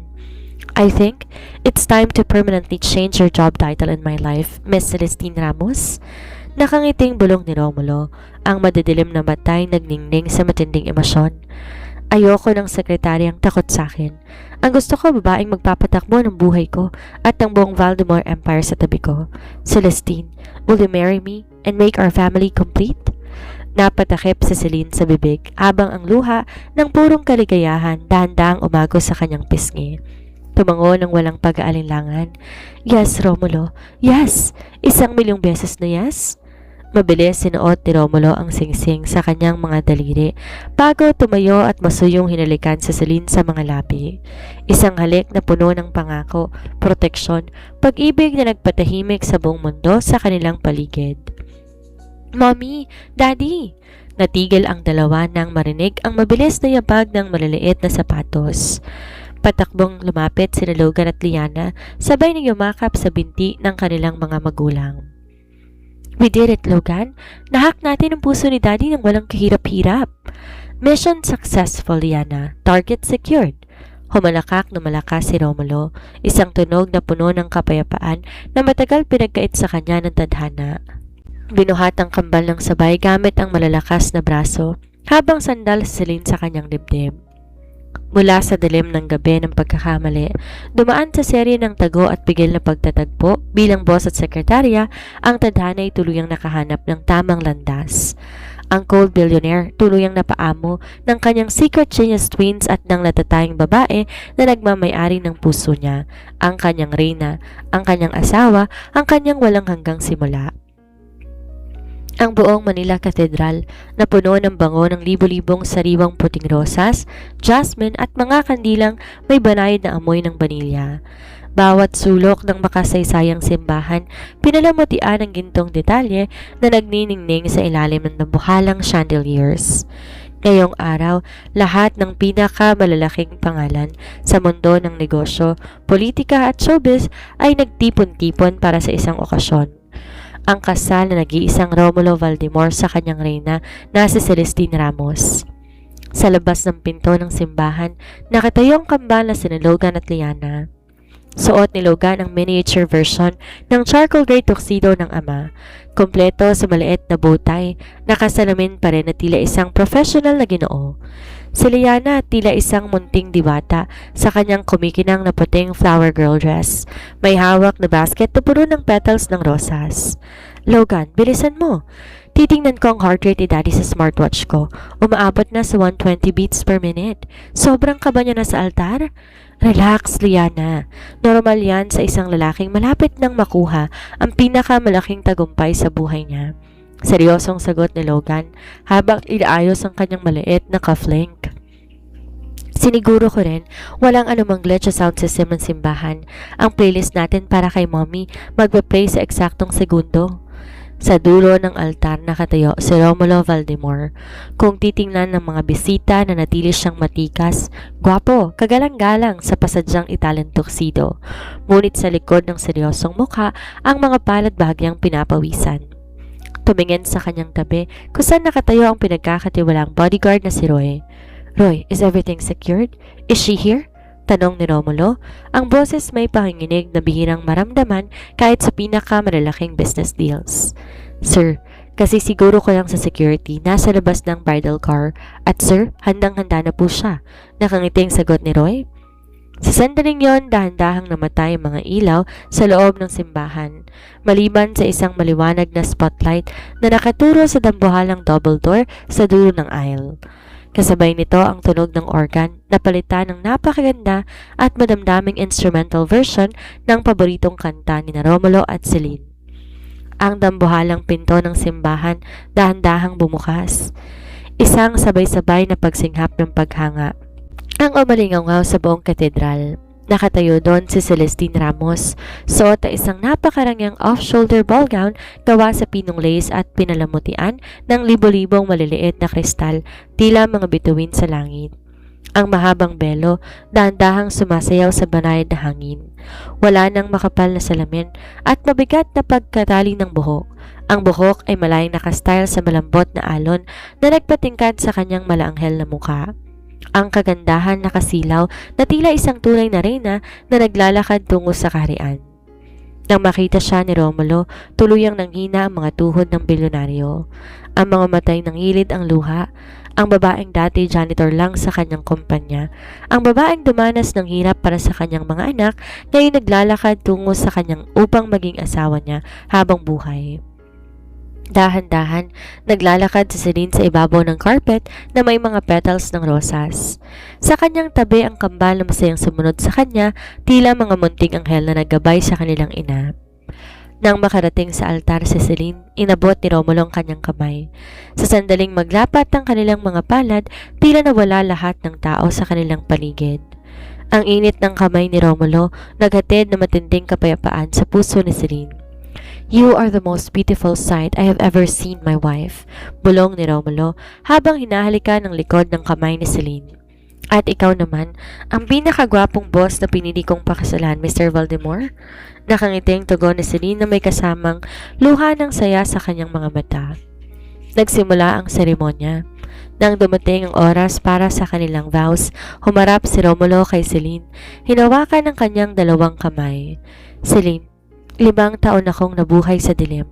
S1: I think it's time to permanently change your job title in my life, Miss Celestine Ramos. Nakangiting bulong ni Romulo, ang madidilim na matay nagningning sa matinding emosyon. Ayoko ng sekretaryang takot sa akin. Ang gusto ko babaeng magpapatakbo ng buhay ko at ng buong Valdemor Empire sa tabi ko. Celestine, will you marry me and make our family complete? Napatakip si Celine sa bibig habang ang luha ng purong kaligayahan dahan-dahang umago sa kanyang pisngi. Tumango ng walang pag-aalinlangan. Yes, Romulo. Yes! 1,000,000 beses na yes? Mabilis sinuot ni Romulo ang singsing sa kanyang mga daliri bago tumayo at masuyong hinalikan si Celine sa mga labi. Isang halik na puno ng pangako, proteksyon, pag-ibig na nagpatahimik sa buong mundo sa kanilang paligid. Mommy! Daddy! Natigil ang dalawa nang marinig ang mabilis na yabag ng maliliit na sapatos. Patakbong lumapit sina Logan at Liana, sabay na yumakap sa binti ng kanilang mga magulang. We did it, Logan. Nahak natin ang puso ni Daddy nang walang kahirap-hirap. Mission successful, Liana. Target secured. Humalakak na malakas si Romulo, isang tunog na puno ng kapayapaan na matagal pinagkait sa kanya ng tadhana. Binuhat ang kambal ng sabay gamit ang malalakas na braso habang sandal si Celine sa kanyang dibdib. Mula sa dilim ng gabi ng pagkakamali, dumaan sa serye ng tago at pigil na pagtatagpo bilang boss at sekretarya, ang tadhana ay tuluyang nakahanap ng tamang landas. Ang cold billionaire tuluyang napaamo ng kanyang secret genius twins at ng natatayang babae na nagmamayari ng puso niya, ang kanyang reyna, ang kanyang asawa, ang kanyang walang hanggang simula. Ang buong Manila Cathedral na puno ng bango ng libo-libong sariwang puting rosas, jasmine at mga kandilang may banayad na amoy ng banilya. Bawat sulok ng makasaysayang simbahan, pinalamutian ng gintong detalye na nagniningning sa ilalim ng nabuhalang chandeliers. Ngayong araw, lahat ng pinakamalalaking pangalan sa mundo ng negosyo, politika at showbiz ay nagtipon-tipon para sa isang okasyon. Ang kasal na nag-iisang Romulo Valdemor sa kanyang reyna na si Celestine Ramos. Sa labas ng pinto ng simbahan, nakatayong kambal na sina Logan at Liana. Suot ni Logan ang miniature version ng charcoal gray tuxedo ng ama. Kompleto sa maliit na bowtie, nakasalamin pa rin na tila isang professional na Ginoo. Si Liana tila isang munting diwata sa kanyang kumikinang na puting flower girl dress. May hawak na basket na puno ng petals ng rosas. Logan, bilisan mo! Titingnan ko ang heart rate ni Daddy sa smartwatch ko. Umaabot na sa 120 beats per minute. Sobrang kaba niya na sa altar. Relax, Liana. Normal yan sa isang lalaking malapit nang makuha ang pinakamalaking tagumpay sa buhay niya. Seryosong sagot ni Logan habang inaayos ang kanyang maliit na cufflink. Siniguro ko rin walang anumang glitch sa sound system ng simbahan. Ang playlist natin para kay Mommy magpe-play sa eksaktong segundo. Sa dulo ng altar nakatayo si Romulo Valdemor. Kung titingnan ng mga bisita na natili siyang matikas, gwapo, kagalang-galang sa pasadyang Italian tuxedo. Ngunit sa likod ng seryosong mukha ang mga palad bahagyang pinapawisan. Tumingin sa kanyang tabi kung saan nakatayo ang pinagkakatiwalang bodyguard na si Roy. Roy, is everything secured? Is she here? Tanong ni Romulo, ang boses may panginginig na bihirang maramdaman kahit sa pinakamalalaking business deals. Sir, kasi siguro ko lang sa security, nasa labas ng bridal car. At sir, handang-handa na po siya. Nakangiting sagot ni Roy. Sa sandaling yon, dahan-dahang namatay ang mga ilaw sa loob ng simbahan, maliban sa isang maliwanag na spotlight na nakaturo sa dambuhalang double door sa dulo ng aisle. Kasabay nito ang tunog ng organ na palitan ng napakaganda at madamdaming instrumental version ng paboritong kanta ni Romulo at Celine. Ang dambuhalang pinto ng simbahan dahan-dahang bumukas. Isang sabay-sabay na pagsinghap ng paghanga ang umalingaw sa buong katedral. Nakatayo doon si Celestine Ramos, suot na isang napakarangyang off-shoulder ball gown gawa sa pinong lace at pinalamutian ng libo-libong maliliit na kristal, tila mga bituin sa langit. Ang mahabang belo, dahan-dahang sumasayaw sa banayad na hangin. Wala nang makapal na salamin at mabigat na pagkatali ng buhok. Ang buhok ay malayang nakastyle sa malambot na alon na nagpatingkad sa kanyang malaanghel na mukha. Ang kagandahan nakasilaw na tila isang tunay na reyna na naglalakad tungo sa kaharian. Nang makita siya ni Romulo, tuluyang nanghina ang mga tuhod ng bilyonaryo. Ang mga matay nangilid ang luha. Ang babaeng dati janitor lang sa kanyang kumpanya. Ang babaeng dumanas ng hirap para sa kanyang mga anak, ngayon naglalakad tungo sa kanyang upang maging asawa niya habang buhay. Dahan-dahan, naglalakad si Celine sa ibabaw ng carpet na may mga petals ng rosas. Sa kanyang tabi ang kambal na masayang sumunod sa kanya, tila mga munting anghel na naggabay sa kanilang ina. Nang makarating sa altar si Celine, inabot ni Romulo ang kanyang kamay. Sa sandaling maglapat ang kanilang mga palad, tila nawala lahat ng tao sa kanilang paligid. Ang init ng kamay ni Romulo naghatid na matinding kapayapaan sa puso ni Celine. You are the most beautiful sight I have ever seen, my wife, bulong ni Romulo habang hinahalikan ng likod ng kamay ni Celine. At ikaw naman, ang pinakagwapong boss na pinili kong pakasalan, Mr. Valdemor? Nakangiting tugon ni Celine na may kasamang luha ng saya sa kanyang mga mata. Nagsimula ang seremonya. Nang dumating ang oras para sa kanilang vows, humarap si Romulo kay Celine. Hinawakan ng kanyang dalawang kamay. Celine, 5 taon akong nabuhay sa dilim.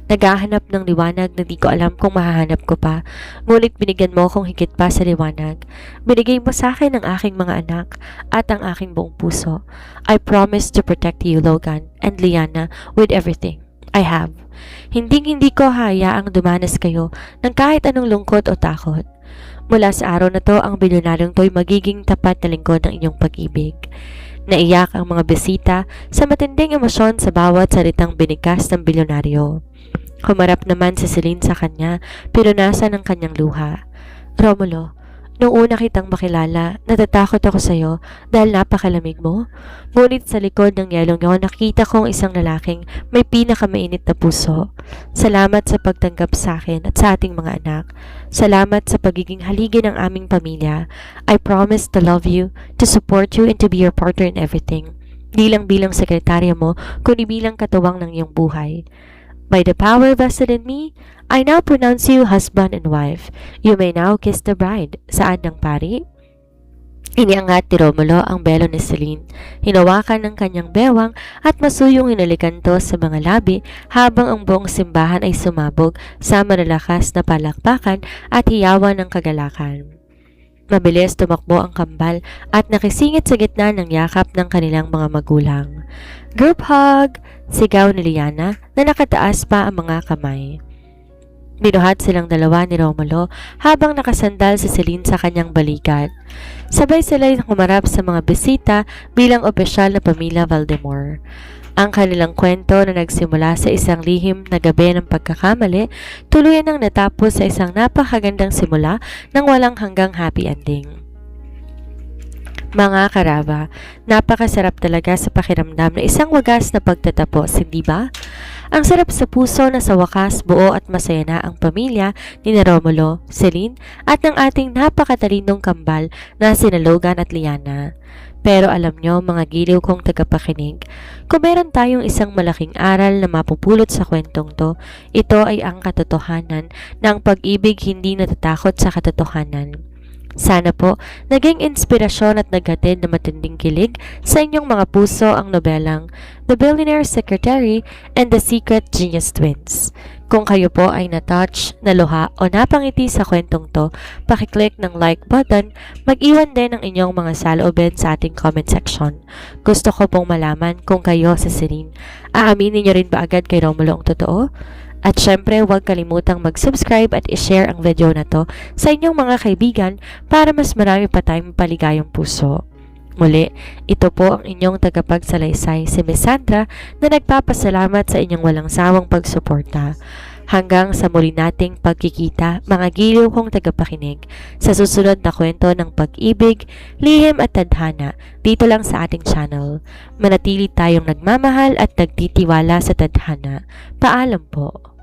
S1: Naghahanap ng liwanag na di ko alam kung mahahanap ko pa, ngunit binigyan mo akong higit pa sa liwanag. Binigay mo sa akin ang aking mga anak at ang aking buong puso. I promise to protect you, Logan, and Liana with everything I have. Hindi ko hayaang dumanas kayo ng kahit anong lungkot o takot. Mula sa araw na to, ang bilyonaryong to'y magiging tapat na lingkod ng inyong pag-ibig. Naiyak ang mga bisita sa matinding emosyon sa bawat salitang binikas ng bilyonaryo. Humarap naman si Celine sa kanya, pinunasan ng kanyang luha. Romulo, nung una kitang makilala, natatakot ako sa iyo dahil napakalamig mo. Ngunit sa likod ng yelong yon, nakita kong isang lalaking may pinakamainit na puso. Salamat sa pagtanggap sa akin at sa ating mga anak. Salamat sa pagiging haligi ng aming pamilya. I promise to love you, to support you, and to be your partner in everything. Di lang bilang sekretarya mo, kundi bilang katuwang ng iyong buhay. By the power vested in me, I now pronounce you husband and wife. You may now kiss the bride. Saad ng pari? Iniangat ni Romulo ang belo ni Celine. Hinawakan ng kanyang bewang at masuyong hinalikan to sa mga labi habang ang buong simbahan ay sumabog sa malalakas na palakpakan at hiyawan ng kagalakan. Mabilis tumakbo ang kambal at nakisingit sa gitna ng yakap ng kanilang mga magulang. "Group hug!" Sigaw ni Liana na nakataas pa ang mga kamay. Binuhat silang dalawa ni Romulo habang nakasandal si Celine sa kanyang balikat. Sabay sila'y humarap sa mga bisita bilang opisyal na pamilya Valdemor. Ang kanilang kwento na nagsimula sa isang lihim na gabi ng pagkakamali, tuluyan ang natapos sa isang napakagandang simula ng walang hanggang happy ending. Mga karaba, napakasarap talaga sa pakiramdam na isang wagas na pagtatapos, hindi ba? Ang sarap sa puso na sa wakas buo at masaya na ang pamilya ni Romulo, Celine at ng ating napakatalinong kambal na sina Logan at Liana. Pero alam nyo mga giliw kong tagapakinig, kung meron tayong isang malaking aral na mapupulot sa kwentong to, ito ay ang katotohanan na ang pag-ibig hindi natatakot sa katotohanan. Sana po, naging inspirasyon at naghatid na matinding kilig sa inyong mga puso ang nobelang The Billionaire Secretary and the Secret Genius Twins. Kung kayo po ay natouch, naluha o napangiti sa kwentong to, pakiclick ng like button, mag-iwan din ng inyong mga saloobin sa ating comment section. Gusto ko pong malaman kung kayo sa Celine. Aaminin niyo rin ba agad kay Romulo ang totoo? At syempre, huwag kalimutang mag-subscribe at i-share ang video na to sa inyong mga kaibigan para mas marami pa tayong paligayang puso. Muli, ito po ang inyong tagapagsalaysay si Miss Sandra na nagpapasalamat sa inyong walang sawang pagsuporta. Hanggang sa muli nating pagkikita, mga giliw kong tagapakinig, sa susunod na kwento ng pag-ibig, lihim at tadhana, dito lang sa ating channel. Manatili tayong nagmamahal at nagtitiwala sa tadhana. Paalam po.